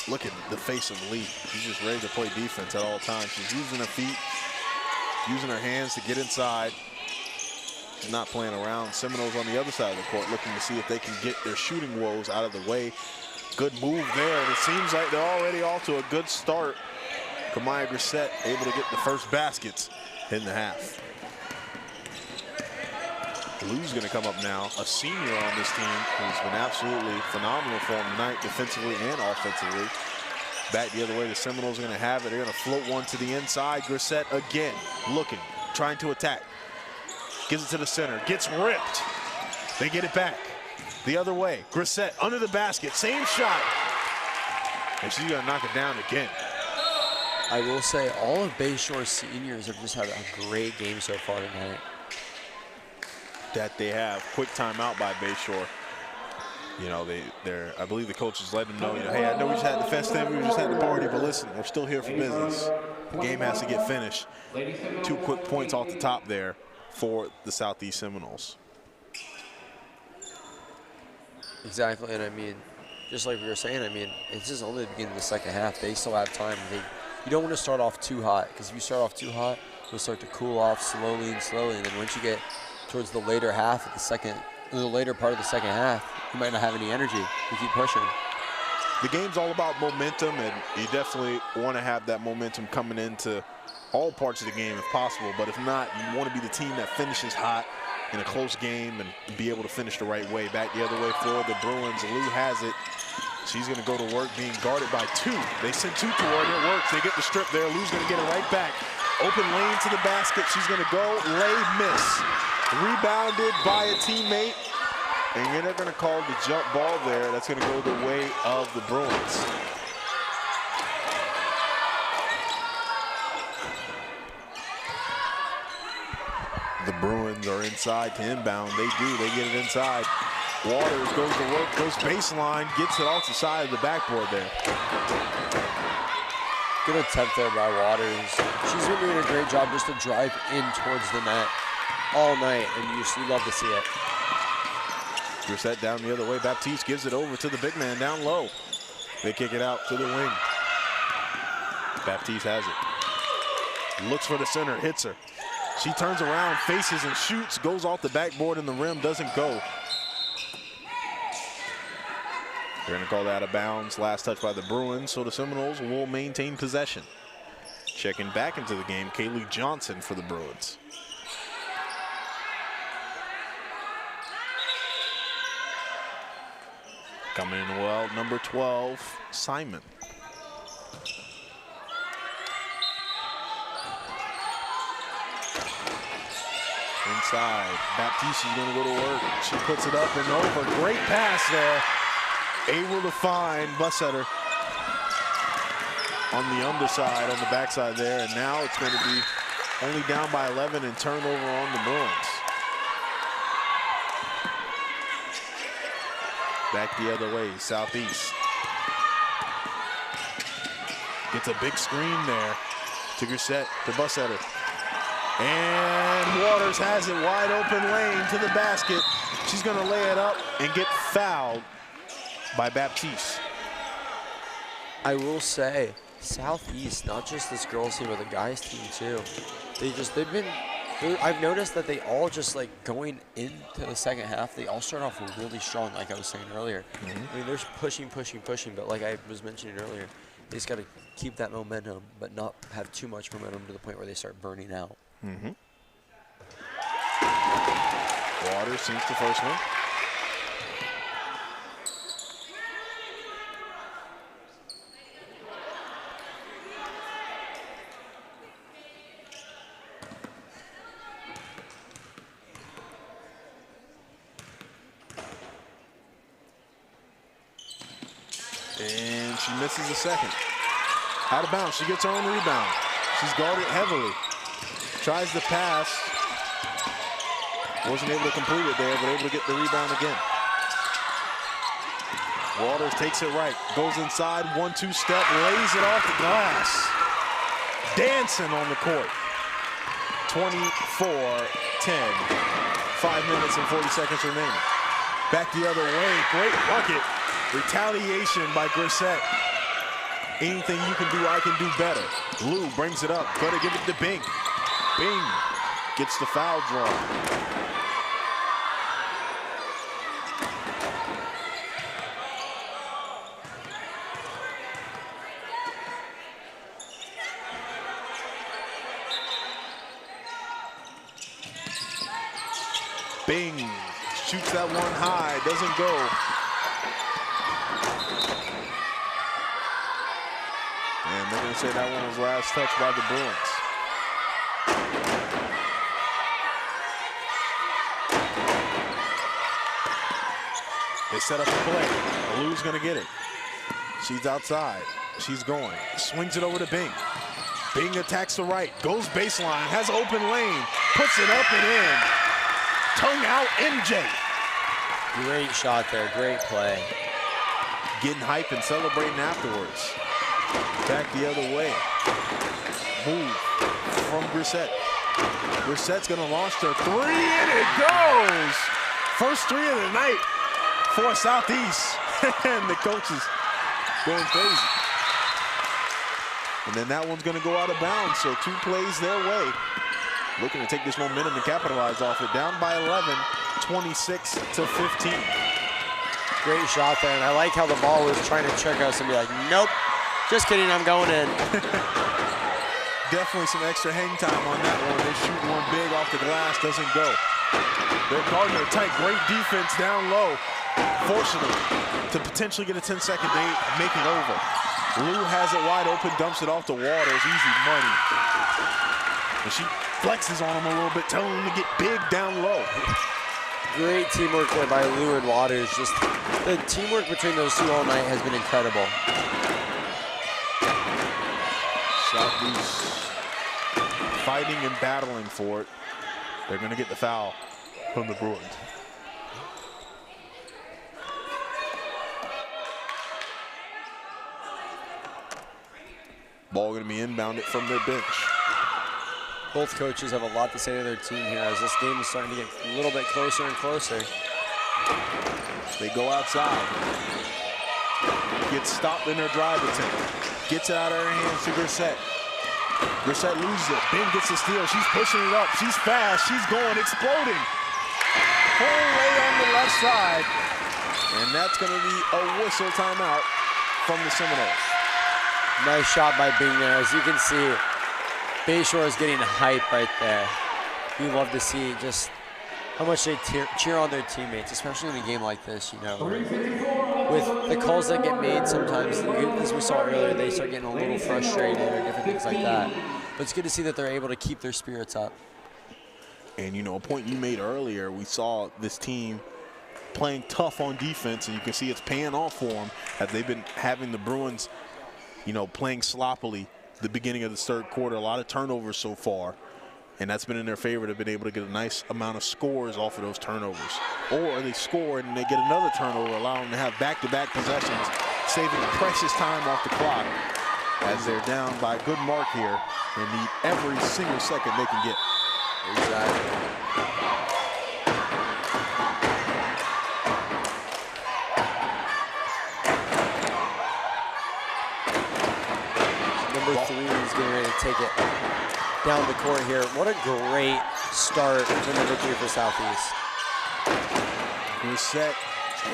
Look at the face of Lee. She's just ready to play defense at all times. She's using her feet, using her hands to get inside. She's not playing around. Seminoles on the other side of the court looking to see if they can get their shooting woes out of the way. Good move there, and it seems like they're already off to a good start. Kamaya Grissett able to get the first baskets in the half. Lou's going to come up now, a senior on this team who's been absolutely phenomenal for him tonight, defensively and offensively. Back the other way, the Seminoles are going to have it. They're going to float one to the inside. Grissett again, looking, trying to attack. Gives it to the center, gets ripped. They get it back. The other way, Grissett under the basket, same shot. And she's going to knock it down again. I will say all of Bayshore's seniors have just had a great game so far tonight. That they have. Quick timeout by Bayshore. You know, I believe the coaches let them know, hey, I know we just had the festivity, we just had the party, but listen, we're still here for business. The game has to get finished. 2 quick points off the top there for the Southeast Seminoles. Exactly, and I mean, just like we were saying, I mean, it's just only the beginning of the second half. They still have time. You don't want to start off too hot, because if you start off too hot, you'll start to cool off slowly, and then once you get towards the later half of the later part of the second half, you might not have any energy to keep pushing. The game's all about momentum, and you definitely want to have that momentum coming into all parts of the game if possible, but if not, you want to be the team that finishes hot in a close game and be able to finish the right way. Back the other way for the Bruins. Lou has it. She's going to go to work, being guarded by 2. They send 2 toward it. It works. They get the strip there. Lou's going to get it right back. Open lane to the basket. She's going to go. Lay, miss. Rebounded by a teammate. And they're going to call the jump ball there. That's going to go the way of the Bruins. The Bruins are inside to inbound. They do. They get it inside. Waters goes to work, goes baseline, gets it off the side of the backboard there. Good attempt there by Waters. She's been doing a great job just to drive in towards the net all night, and you love to see it. Brissett down the other way. Baptiste gives it over to the big man down low. They kick it out to the wing. Baptiste has it. Looks for the center, hits her. She turns around, faces and shoots, goes off the backboard and the rim, doesn't go. They're going to call that out of bounds. Last touch by the Bruins, so the Seminoles will maintain possession. Checking back into the game, Kaylee Johnson for the Bruins. Coming in well, number 12, Simon. Inside, Baptiste is going to go to work. She puts it up and over. Great pass there. Able to find Bussetter on the underside, on the backside there, and now it's going to be only down by 11 and turnover on the Bruins. Back the other way, Southeast. Gets a big screen there to Grissett, to Bussetter. And Waters has it, wide open lane to the basket. She's going to lay it up and get fouled by Baptiste. I will say, Southeast, not just this girls team, but the guys team too. I've noticed that they all just like going into the second half, they all start off really strong, like I was saying earlier. I mean, they're pushing, but like I was mentioning earlier, they just got to keep that momentum, but not have too much momentum to the point where they start burning out. Waters sinks the first one. And she misses a second. Out of bounds, she gets her own rebound. She's guarded heavily. Tries the pass. Wasn't able to complete it there, but able to get the rebound again. Waters takes it right, goes inside, 1-2 step, lays it off the glass. Dancing on the court. 24-10. 5 minutes and 40 seconds remaining. Back the other way, great bucket. Retaliation by Grissett. Anything you can do, I can do better. Lou brings it up, gotta give it to Bing. Bing gets the foul draw. Bing shoots that one high, doesn't go. And they're going to say that one was last touch by the Bruins. They set up the play. Lou's going to get it. She's outside. She's going. Swings it over to Bing. Bing attacks the right. Goes baseline. Has open lane. Puts it up and in. Tongue out MJ. Great shot there. Great play. Getting hype and celebrating afterwards. Back the other way. Move from Grissett. Grissett's going to launch their three, and it goes. First three of the night for Southeast. And the coaches going crazy. And then that one's going to go out of bounds, so 2 plays their way. Looking to take this momentum and capitalize off it. Down by 11, 26-15. Great shot there, and I like how the ball was trying to trick us and be like, nope, just kidding, I'm going in. Definitely some extra hang time on that one. They shoot one big off the glass, doesn't go. They're guarding her tight. Great defense down low. Fortunately, to potentially get a 10-second, they make it over. Lou has it wide open, dumps it off the Waters. Easy money. And she flexes on him a little bit, telling him to get big down low. Great teamwork there by Lou and Waters. Just the teamwork between those two all night has been incredible. Southeast fighting and battling for it. They're going to get the foul from the Bruins. Ball going to be inbounded from their bench. Both coaches have a lot to say to their team here as this game is starting to get a little bit closer and closer. They go outside. Gets stopped in their drive attempt. Gets it out of her hands to Grissett. Grissett loses it. Ben gets the steal. She's pushing it up. She's fast. She's going, exploding. Full way on the left side. And that's going to be a whistle timeout from the Seminoles. Nice shot by Bing there. As you can see, Bayshore is getting hype right there. You love to see just how much they cheer on their teammates, especially in a game like this, you know. With the calls that get made sometimes, as we saw earlier, they start getting a little frustrated or different things like that. But it's good to see that they're able to keep their spirits up. And, you know, a point you made earlier, we saw this team playing tough on defense, and you can see it's paying off for them as they've been having the Bruins, you know, playing sloppily the beginning of the third quarter. A lot of turnovers so far, and that's been in their favor. They've been able to get a nice amount of scores off of those turnovers. Or they score and they get another turnover, allowing them to have back-to-back possessions, saving precious time off the clock as they're down by a good mark here and need every single second they can get. Exactly. Number 3 is getting ready to take it down the court here. What a great start for number 3 for Southeast. Grissett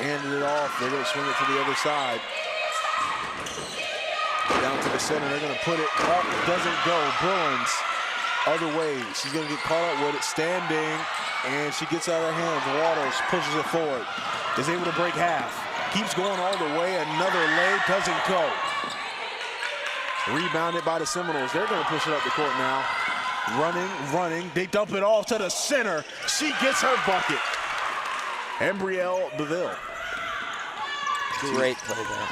handed it off. They're going to swing it to the other side. Down to the center. They're going to put it up. It doesn't go. Bruins other way. She's going to get caught up with it. Standing. And she gets out of her hands. Waters pushes it forward. Is able to break half. Keeps going all the way. Another leg. Doesn't go. Rebounded by the Seminoles. They're going to push it up the court now. Running. They dump it off to the center. She gets her bucket. Embrielle Beville. Great play there.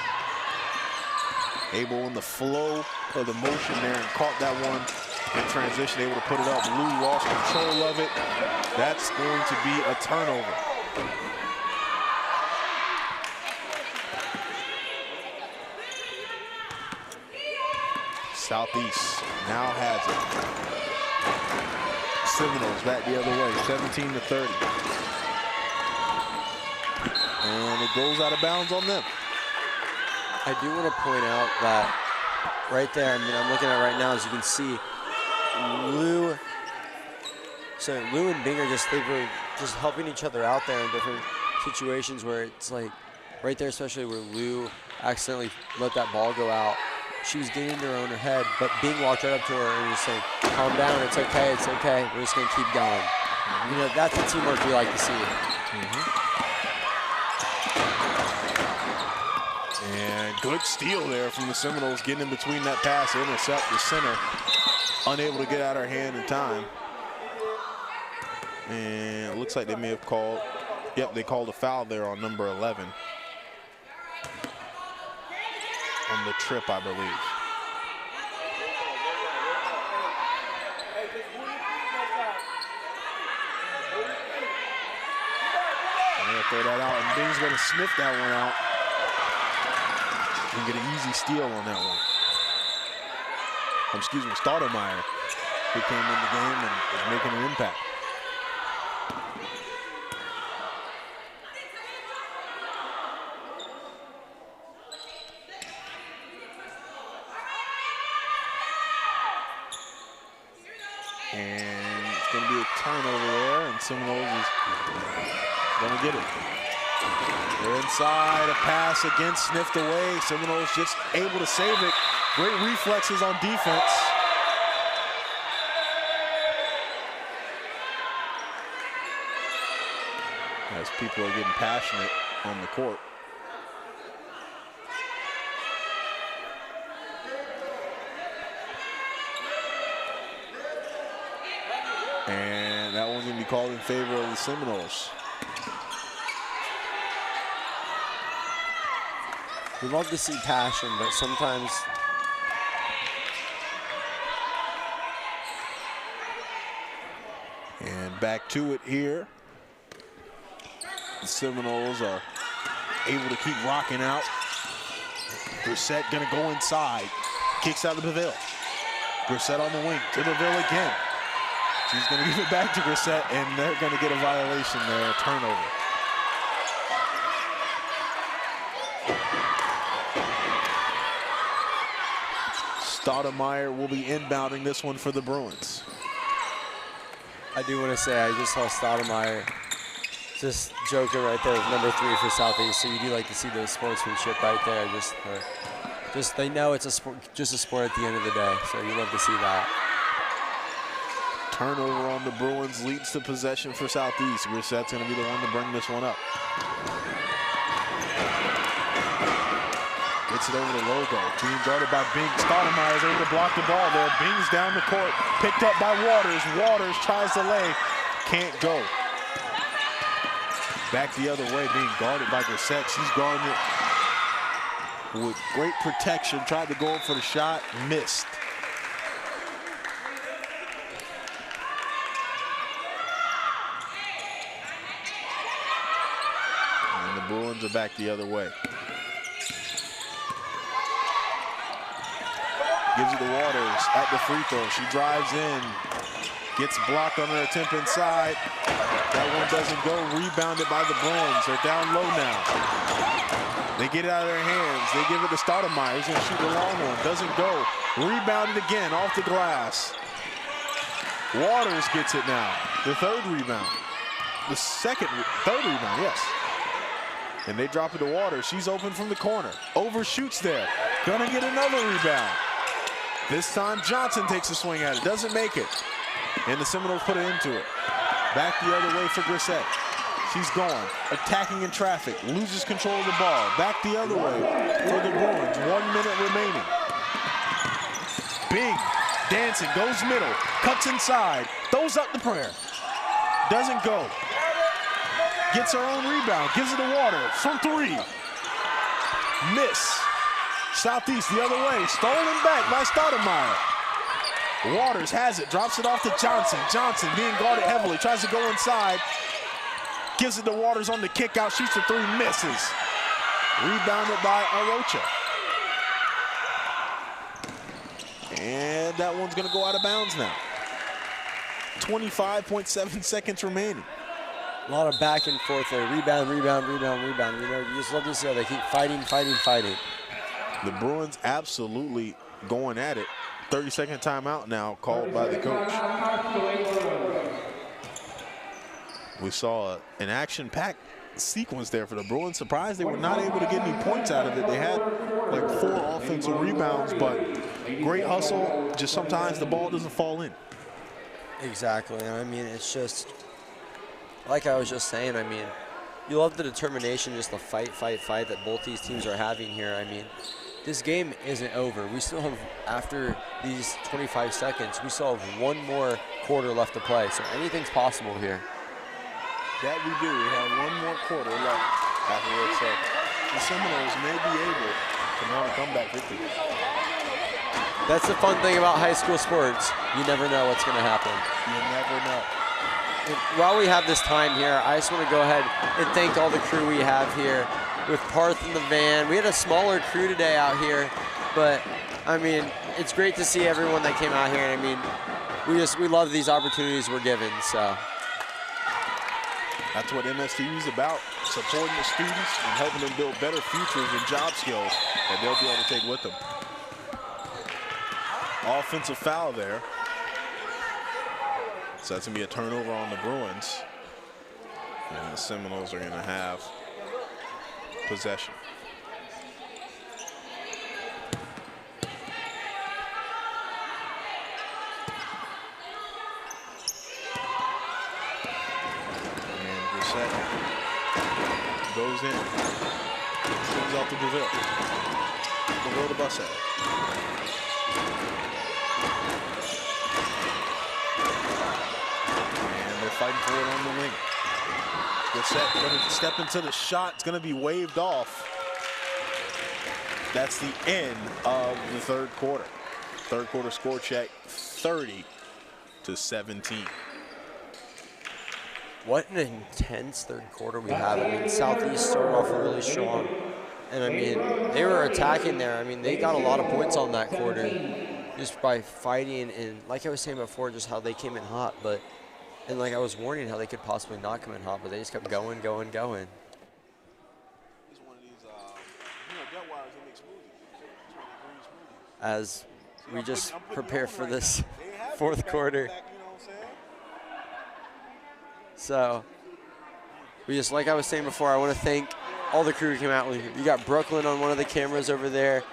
Able in the flow of the motion there and caught that one in transition. Able to put it up. Lou lost control of it. That's going to be a turnover. Southeast now has it. Seminoles back the other way, 17-30. And it goes out of bounds on them. I do want to point out that right there, I mean, I'm looking at it right now, as you can see, Lou and Bing are they were just helping each other out there in different situations where it's like, right there, especially where Lou accidentally let that ball go out. She was getting her on her head, but Bing walked right up to her and was saying, calm down, it's okay, we're just gonna keep going. You know, that's the teamwork we like to see. And good steal there from the Seminoles, getting in between that pass, intercept the center. Unable to get out her hand in time. And it looks like they may have called, yep, they called a foul there on number 11. On the trip, I believe. And they'll throw that out, and Bing's going to sniff that one out. And get an easy steal on that one. Excuse me, Stoudemire, who came in the game and is making an impact. And it's going to be a turnover there, and Seminoles is going to get it. They're inside, a pass again, sniffed away. Seminoles just able to save it. Great reflexes on defense. as people are getting passionate on the court. And that one's going to be called in favor of the Seminoles. We love to see passion, but sometimes and back to it here. The Seminoles are able to keep rocking out. Brissett gonna go inside. Kicks out of the Beville. Brissett on the wing to Beville again. She's gonna give it back to Brissett, and they're gonna get a violation there, a turnover. Stoudemire will be inbounding this one for the Bruins. I do want to say I just saw Stoudemire just joking right there with number 3 for Southeast. So you do like to see the sportsmanship right there. Just they know it's a sport, just a sport at the end of the day. So you love to see that. Turnover on the Bruins leads to possession for Southeast. Brissett's going to be the one to bring this one up. Gets it over to Logo. Being guarded by Bing. Stoudemire is able to block the ball there. Bing's down the court. Picked up by Waters. Waters tries to lay. Can't go. Back the other way, being guarded by Brissett. She's guarding it with great protection. Tried to go for the shot. Missed. And the Bruins are back the other way. Gives it to Waters at the free throw. She drives in, gets blocked on her attempt inside. That one doesn't go. Rebounded by the Bruins. They're down low now. They get it out of their hands. They give it to Stoudemire. He's going to shoot the long one. Doesn't go. Rebounded again off the glass. Waters gets it now. The third rebound. Third rebound, yes. And they drop it to Waters. She's open from the corner. Overshoots there. Gonna get another rebound. This time Johnson takes a swing at it, doesn't make it. And the Seminoles put it into it. Back the other way for Brissett. She's going, attacking in traffic, loses control of the ball. Back the other way for the Bruins, 1 minute remaining. Bing, dancing, goes middle, cuts inside, throws up the prayer. Doesn't go. Gets her own rebound, gives it to Water from 3. Miss. Southeast the other way, stolen back by Stoudemire. Waters has it, drops it off to Johnson. Johnson being guarded heavily, tries to go inside. Gives it to Waters on the kick out, shoots the 3, misses. Rebounded by Arocha. And that one's gonna go out of bounds now. 25.7 seconds remaining. A lot of back and forth there. Rebound, rebound, rebound, rebound. You know, you just love to see how they keep fighting, fighting, fighting. The Bruins absolutely going at it. 30-second timeout now called by the coach. We saw an action-packed sequence there for the Bruins. Surprised they were not able to get any points out of it. They had like 4 offensive rebounds, but great hustle. Just sometimes the ball doesn't fall in. Exactly. I mean, it's just, like I was just saying, I mean, you love the determination, just the fight, fight, fight that both these teams are having here. I mean, this game isn't over. We still have, after these 25 seconds, we still have 1 more quarter left to play. So anything's possible here. That we do. We have 1 more quarter left after this. So the Seminoles may be able to mount a comeback victory. That's the fun thing about high school sports. You never know what's going to happen. You never know. And while we have this time here, I just want to go ahead and thank all the crew we have here with Parth in the van. We had a smaller crew today out here, but I mean, it's great to see everyone that came out here. I mean, we love these opportunities we're given, so. That's what MSTV is about, supporting the students and helping them build better futures and job skills that they'll be able to take with them. Offensive foul there. So that's going to be a turnover on the Bruins. And the Seminoles are going to have possession. And Brissett Goes in. Swings out to DeVille. DeVille to Bussett. And they're fighting for it on the wing. Brissett going to step into the shot. It's going to be waved off. That's the end of the third quarter. Third quarter score check, 30-17. What an intense third quarter we have. I mean, Southeast started off really strong. And I mean, they were attacking there. I mean, they got a lot of points on that quarter just by fighting. And like I was saying before, just how they came in hot. And like I was warning how they could possibly not come in hot, but they just kept going. He's one of these, dead wires that make smoothies. As we just prepare for this fourth quarter. So, we just, like I was saying before, I want to thank all the crew who came out. You got Brooklyn on one of the cameras over there,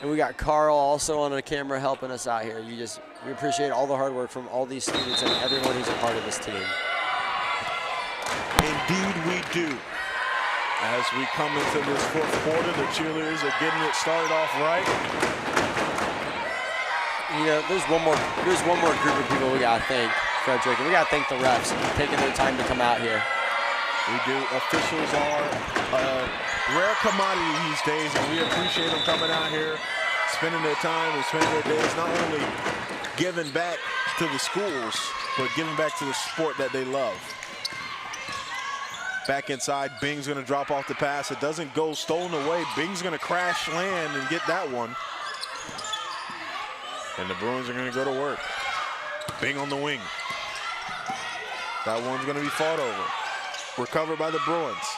and we got Carl also on a camera helping us out here. We appreciate all the hard work from all these students and everyone who's a part of this team. Indeed we do. As we come into this fourth quarter, the cheerleaders are getting it started off right. You know, there's one more group of people we gotta thank, Frederick, and we gotta thank the refs for taking their time to come out here. We do. Officials are a rare commodity these days, and we appreciate them coming out here, spending their time and spending their days not only giving back to the schools, but giving back to the sport that they love. Back inside, Bing's gonna drop off the pass. It doesn't go, stolen away. Bing's gonna crash land and get that one. And the Bruins are gonna go to work. Bing on the wing. That one's gonna be fought over. Recovered by the Bruins.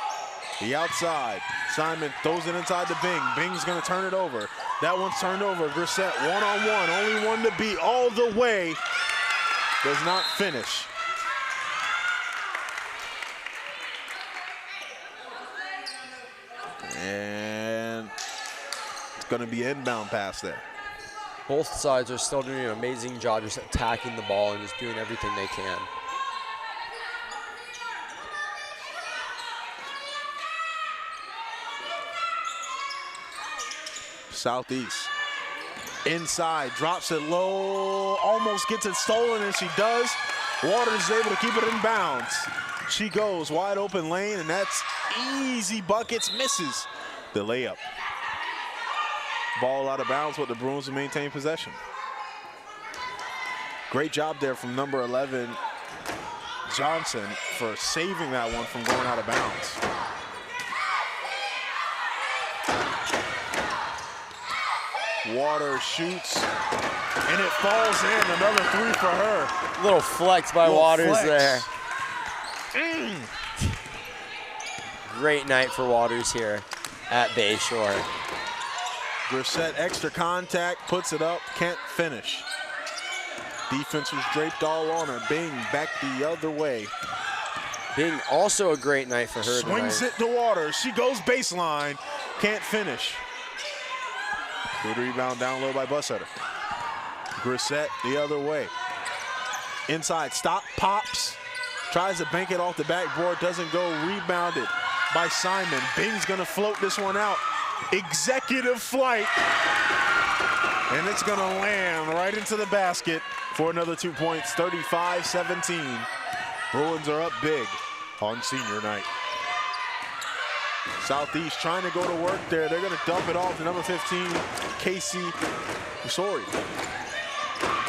The outside. Simon throws it inside to Bing. Bing's gonna turn it over. That one's turned over. Grissett one-on-one. Only one to beat all the way. Does not finish. And it's gonna be inbound pass there. Both sides are still doing an amazing job just attacking the ball and just doing everything they can. Southeast. Inside, drops it low, almost gets it stolen, and she does. Waters is able to keep it in bounds. She goes wide open lane, and that's easy buckets, misses the layup. Ball out of bounds, but the Bruins will maintain possession. Great job there from number 11, Johnson, for saving that one from going out of bounds. Water shoots, and it falls in. Another three for her. Little flex by Waters there. Great night for Waters here at Bayshore. Grissett, extra contact, puts it up, can't finish. Defense was draped all on her. Bing back the other way. Bing, also a great night for her Swings tonight. it to Waters. She goes baseline, can't finish. Good rebound down low by Bussetter. Grissett the other way. Inside, stop, pops. Tries to bank it off the backboard, doesn't go. Rebounded by Simon. Bing's gonna float this one out. Executive flight. And it's gonna land right into the basket for another 2 points, 35-17. Bruins are up big on senior night. Southeast trying to go to work there. They're gonna dump it off to number 15, Casey Sorry.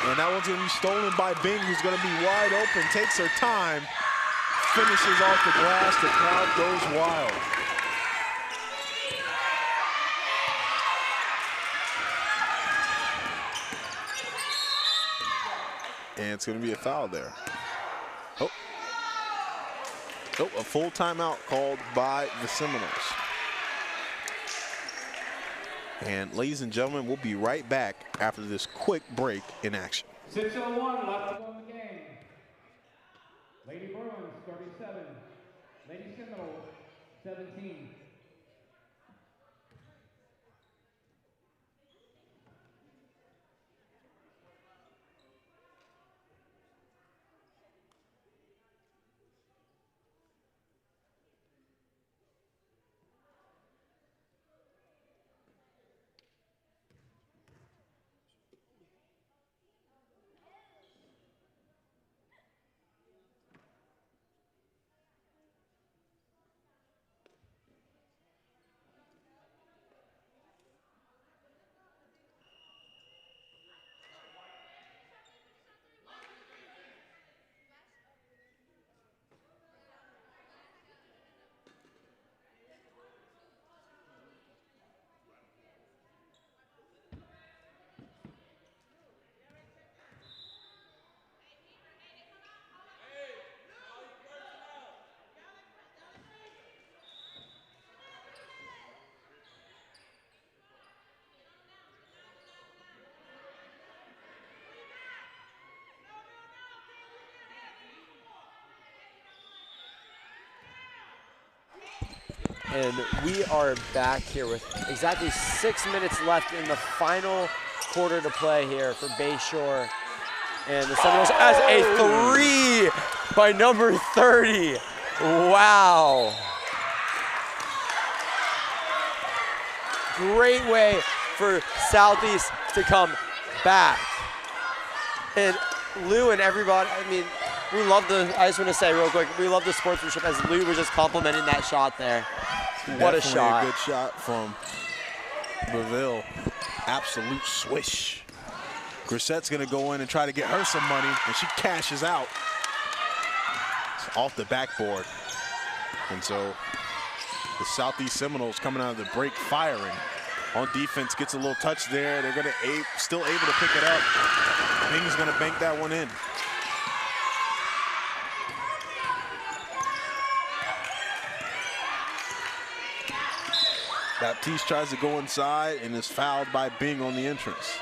And that one's gonna be stolen by Bing, who's gonna be wide open, takes her time, finishes off the glass, the crowd goes wild. And it's gonna be a foul there. Oh, a full timeout called by the Seminoles. And ladies and gentlemen, we'll be right back after this quick break in action. 6:01 left to go in the game. Lady Bruins 37, Lady Seminoles 17. And we are back here with exactly 6 minutes left in the final quarter to play here for Bayshore. And the Seminoles as a 3 by number 30. Wow. Great way for Southeast to come back. And Lou and everybody, I mean, we love I just want to say real quick, we love the sportsmanship as Lou was just complimenting that shot there. What a shot. A good shot from Beville. Absolute swish. Grissette's going to go in and try to get her some money, and she cashes out. It's off the backboard. And so the Southeast Seminoles coming out of the break firing. On defense, gets a little touch there. They're going to still able to pick it up. Bing's going to bank that one in. Baptiste tries to go inside and is fouled by Bing on the entrance.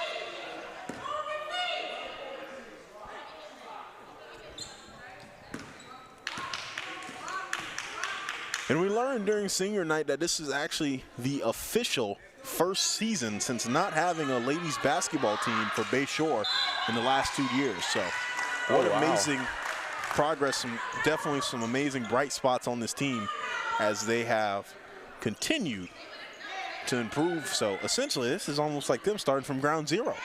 And we learned during senior night that this is actually the official first season since not having a ladies basketball team for Bayshore in the last 2 years. So what amazing progress, definitely some amazing bright spots on this team as they have continued to improve. So essentially this is almost like them starting from ground zero.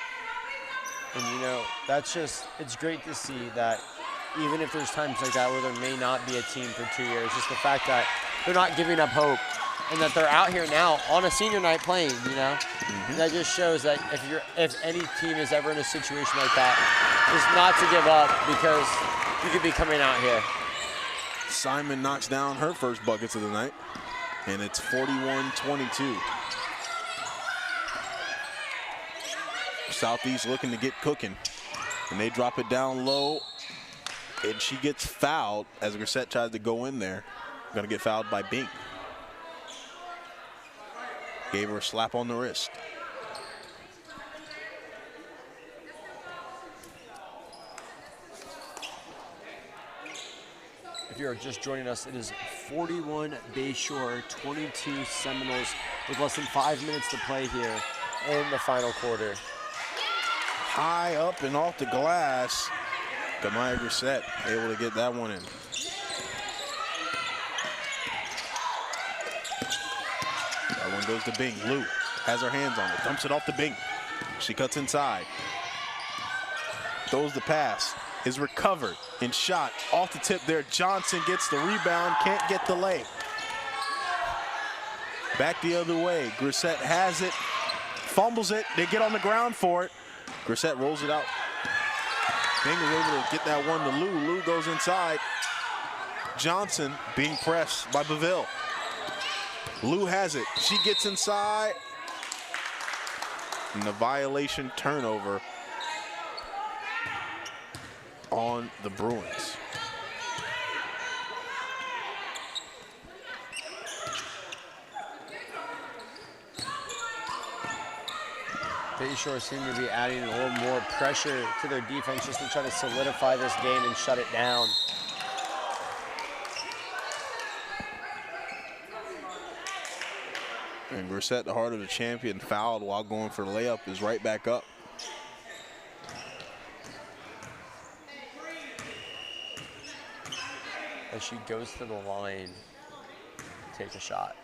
And you know, that's just, it's great to see that even if there's times like that where there may not be a team for 2 years, just the fact that they're not giving up hope and that they're out here now on a senior night playing, you know? That just shows that if any team is ever in a situation like that, just not to give up because you could be coming out here. Simon knocks down her first buckets of the night, and it's 41-22. Southeast looking to get cooking, and they drop it down low, and she gets fouled as Grissett tries to go in there. Gonna get fouled by Bing. Gave her a slap on the wrist. If you're just joining us, it is 41 Bayshore, 22 Seminoles with less than 5 minutes to play here in the final quarter. High up and off the glass. Gamaya Grissett able to get that one in. That one goes to Bing. Lou has her hands on it, dumps it off to Bing. She cuts inside. Throws the pass, is recovered and shot off the tip there. Johnson gets the rebound, can't get the lay. Back the other way, Grissett has it, fumbles it, they get on the ground for it. Grissett rolls it out. Bing is able to get that one to Lou. Lou goes inside. Johnson being pressed by Beville. Lou has it, she gets inside. And the violation turnover on the Bruins. Bayshore seem to be adding a little more pressure to their defense just to try to solidify this game and shut it down. And Grissett, the heart of the champion, fouled while going for the layup, is right back up. As she goes to the line, take a shot.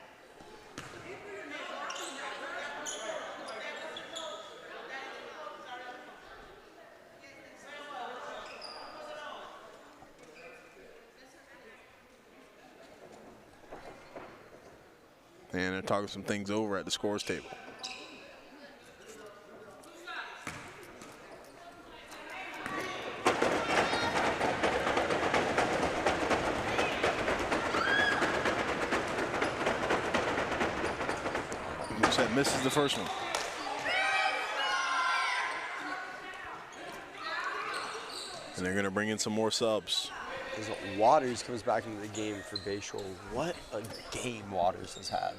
And they're talking some things over at the scores table. Grissett misses the first one. And they're going to bring in some more subs. As Waters comes back into the game for Bayshore. What a game Waters has had.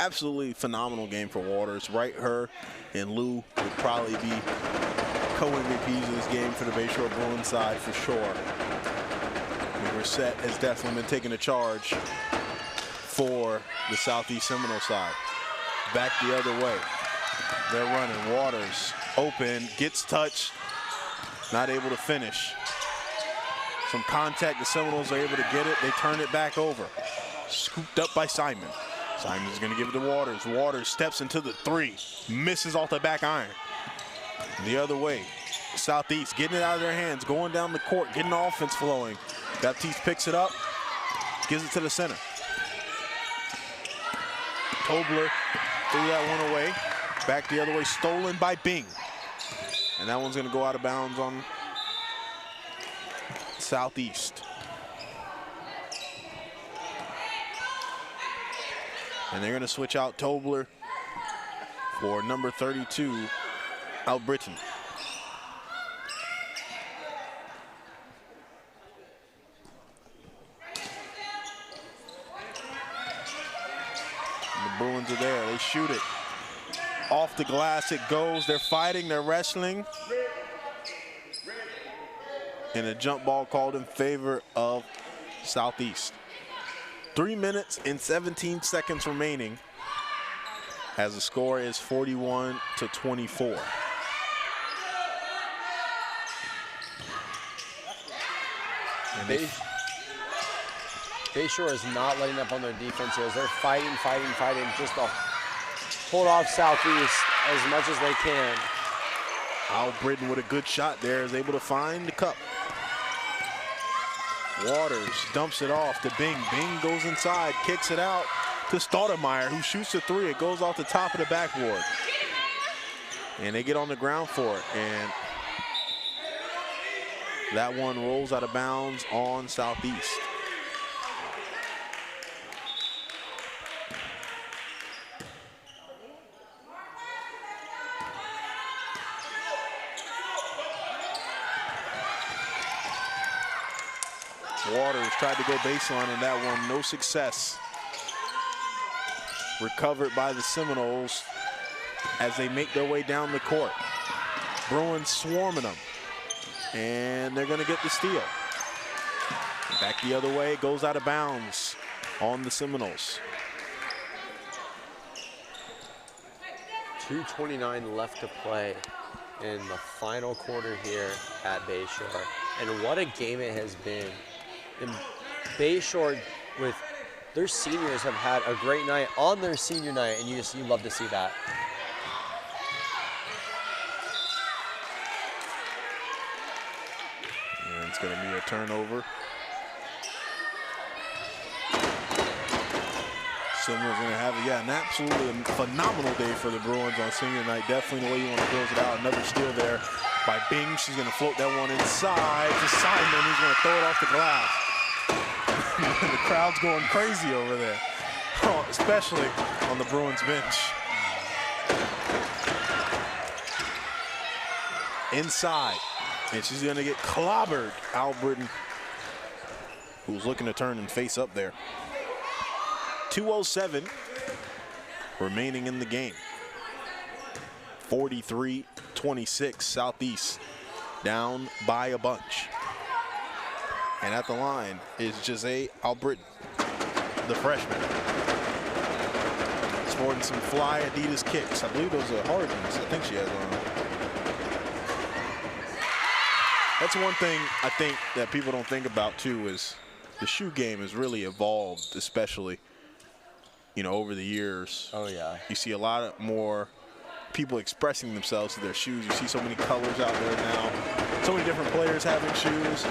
Absolutely phenomenal game for Waters. Right, her and Lou would probably be co-MVPs of this game for the Bayshore Bruins side for sure. And Grissett has definitely been taking the charge for for the Southeast Seminole side. Back the other way. They're running. Waters open, gets touched, not able to finish. Some contact, the Seminoles are able to get it. They turn it back over. Scooped up by Simon. Simon's gonna give it to Waters. Waters steps into the three, misses off the back iron. The other way, Southeast getting it out of their hands, going down the court, getting the offense flowing. Baptiste picks it up, gives it to the center. Tobler threw that one away. Back the other way, stolen by Bing. And that one's gonna go out of bounds on Southeast. And they're gonna switch out Tobler for number 32, Albritton. And the Bruins are there, they shoot it. Off the glass it goes, they're fighting, they're wrestling. And a jump ball called in favor of Southeast. 3 minutes and 17 seconds remaining as the score is 41-24. And Bayshore is not letting up on their defense here. They're fighting just to hold off Southeast as much as they can. Albritton with a good shot there is able to find the cup. Waters dumps it off to Bing. Bing goes inside, kicks it out to Stoudemire, who shoots a three. It goes off the top of the backboard. And they get on the ground for it. And that one rolls out of bounds on Southeast. Waters tried to go baseline on that one, no success. Recovered by the Seminoles as they make their way down the court. Bruins swarming them, and they're gonna get the steal. Back the other way, goes out of bounds on the Seminoles. 2:29 left to play in the final quarter here at Bayshore. And what a game it has been. And Bayshore, with their seniors, have had a great night on their senior night, and you love to see that. And it's going to be a turnover. Seminoles going to have an absolutely phenomenal day for the Bruins on senior night. Definitely the way you want to close it out. Another steal there by Bing. She's going to float that one inside to Simon, who's going to throw it off the glass. The crowd's going crazy over there, especially on the Bruins bench. Inside, and she's gonna get clobbered. Albritton, who's looking to turn and face up there. 2:07 remaining in the game. 43-26, Southeast down by a bunch. And at the line is Jose Albritton, the freshman. Sporting some fly Adidas kicks. I believe those are Hardens. I think she has on. That's one thing I think that people don't think about too, is the shoe game has really evolved, especially, over the years. Oh yeah. You see a lot more people expressing themselves through their shoes. You see so many colors out there now. So many different players having shoes.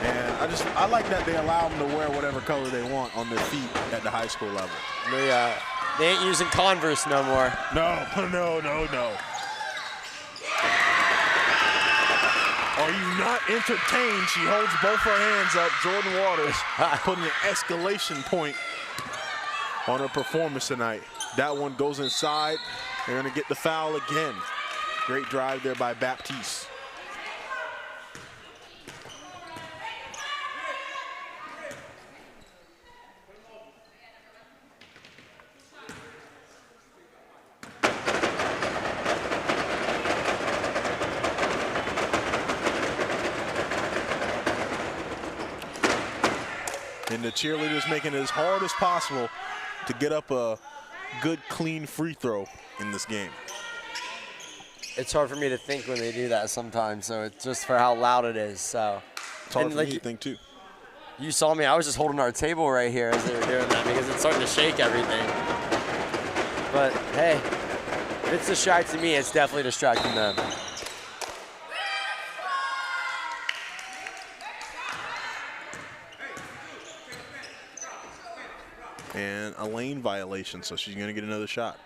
And I like that they allow them to wear whatever color they want on their feet at the high school level. They ain't using Converse no more. No. Are you not entertained? She holds both her hands up. Jordan Waters putting an escalation point on her performance tonight. That one goes inside. They're going to get the foul again. Great drive there by Baptiste. And the cheerleaders making it as hard as possible to get up a good, clean free throw in this game. It's hard for me to think when they do that sometimes, so it's just for how loud it is. So It's hard for me to think, too. You saw me. I was just holding our table right here as they were doing that because it's starting to shake everything. But, hey, if it's distracting me, it's definitely distracting them. And a lane violation, so she's going to get another shot.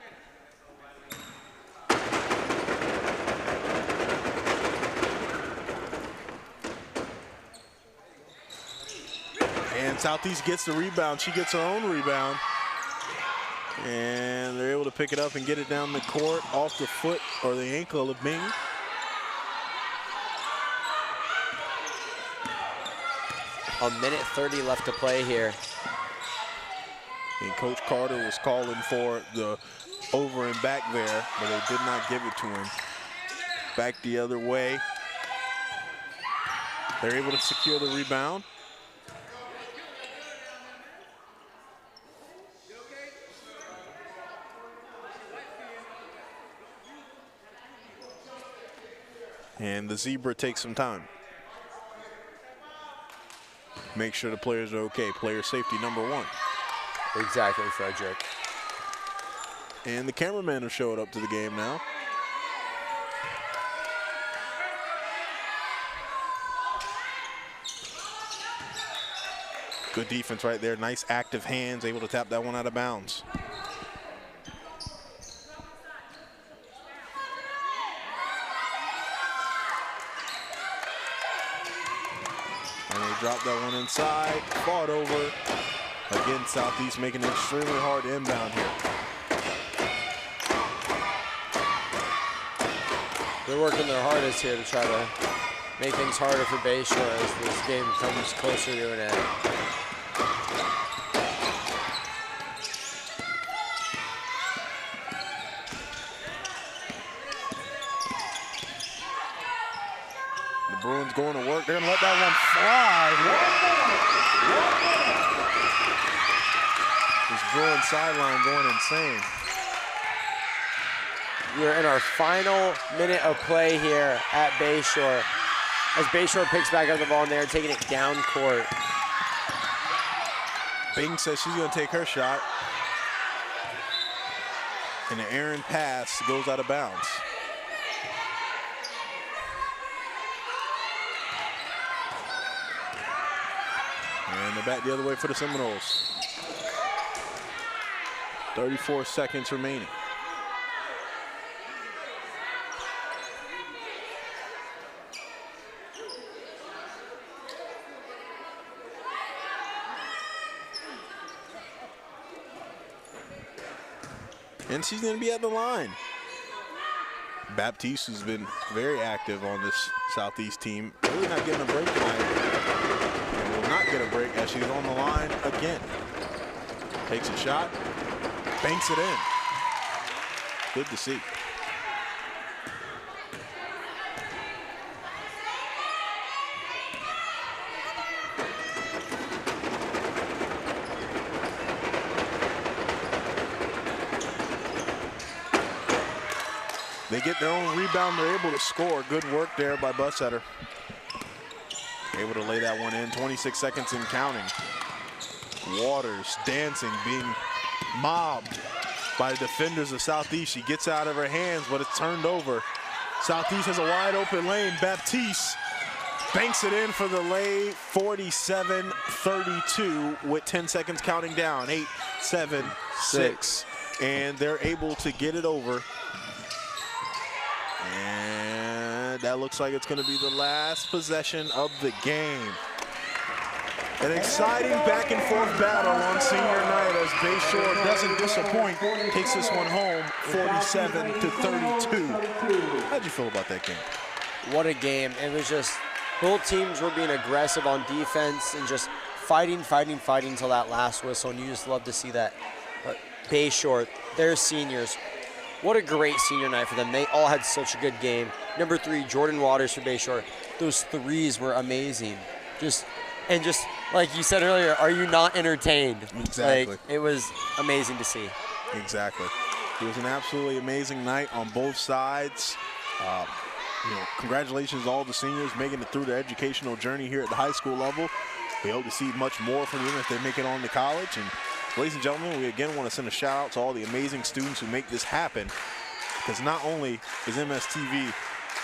And Southeast gets the rebound. She gets her own rebound. And they're able to pick it up and get it down the court off the foot or the ankle of Bing. A minute 30 left to play here. And Coach Carter was calling for the over and back there, but they did not give it to him. Back the other way. They're able to secure the rebound. And the Zebra takes some time. Make sure the players are okay. Player safety #1. Exactly, Frederick. And the cameramen have showed up to the game now. Good defense right there. Nice active hands, able to tap that one out of bounds. And they drop that one inside, fought over. Again, Southeast making it extremely hard to inbound here. They're working their hardest here to try to make things harder for Bayshore as this game comes closer to an end. The Bruins going to work. They're going to let that one fly. This Bruins sideline going insane. We're in our final minute of play here at Bayshore. As Bayshore picks back up the ball and they're taking it down court. Bing says she's going to take her shot. And the errant pass goes out of bounds. And they're back the other way for the Seminoles. 34 seconds remaining. And she's going to be at the line. Baptiste has been very active on this Southeast team. Really not getting a break tonight. And will not get a break as she's on the line again. Takes a shot, banks it in. Good to see. They get their own rebound. They're able to score. Good work there by Bussetter. Able to lay that one in. 26 seconds and counting. Waters dancing, being mobbed by the defenders of Southeast. She gets out of her hands, but it's turned over. Southeast has a wide open lane. Baptiste banks it in for the lay. 47-32 with 10 seconds counting down. 8, 7, 6. And they're able to get it over. And that looks like it's going to be the last possession of the game. An exciting back and forth battle on senior night as Bayshore doesn't disappoint. Takes this one home 47-32. How'd you feel about that game? What a game. It was just, both teams were being aggressive on defense and just fighting until that last whistle, and you just love to see that. But Bayshore, they're seniors. What a great senior night for them. They all had such a good game. Number 3, Jordan Waters for Bayshore. Those threes were amazing. like you said earlier, are you not entertained? Exactly. Like, it was amazing to see. Exactly. It was an absolutely amazing night on both sides. Congratulations to all the seniors making it through their educational journey here at the high school level. We hope to see much more from them if they make it on to college. And ladies and gentlemen, we again want to send a shout out to all the amazing students who make this happen, because not only is MSTV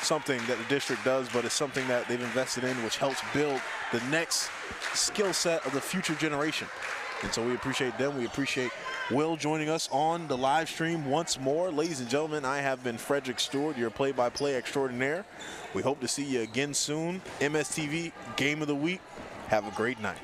something that the district does, but it's something that they've invested in, which helps build the next skill set of the future generation. And so we appreciate them. We appreciate Will joining us on the live stream once more. Ladies and gentlemen, I have been Frederick Stewart, your play-by-play extraordinaire. We hope to see you again soon. MSTV Game of the Week. Have a great night.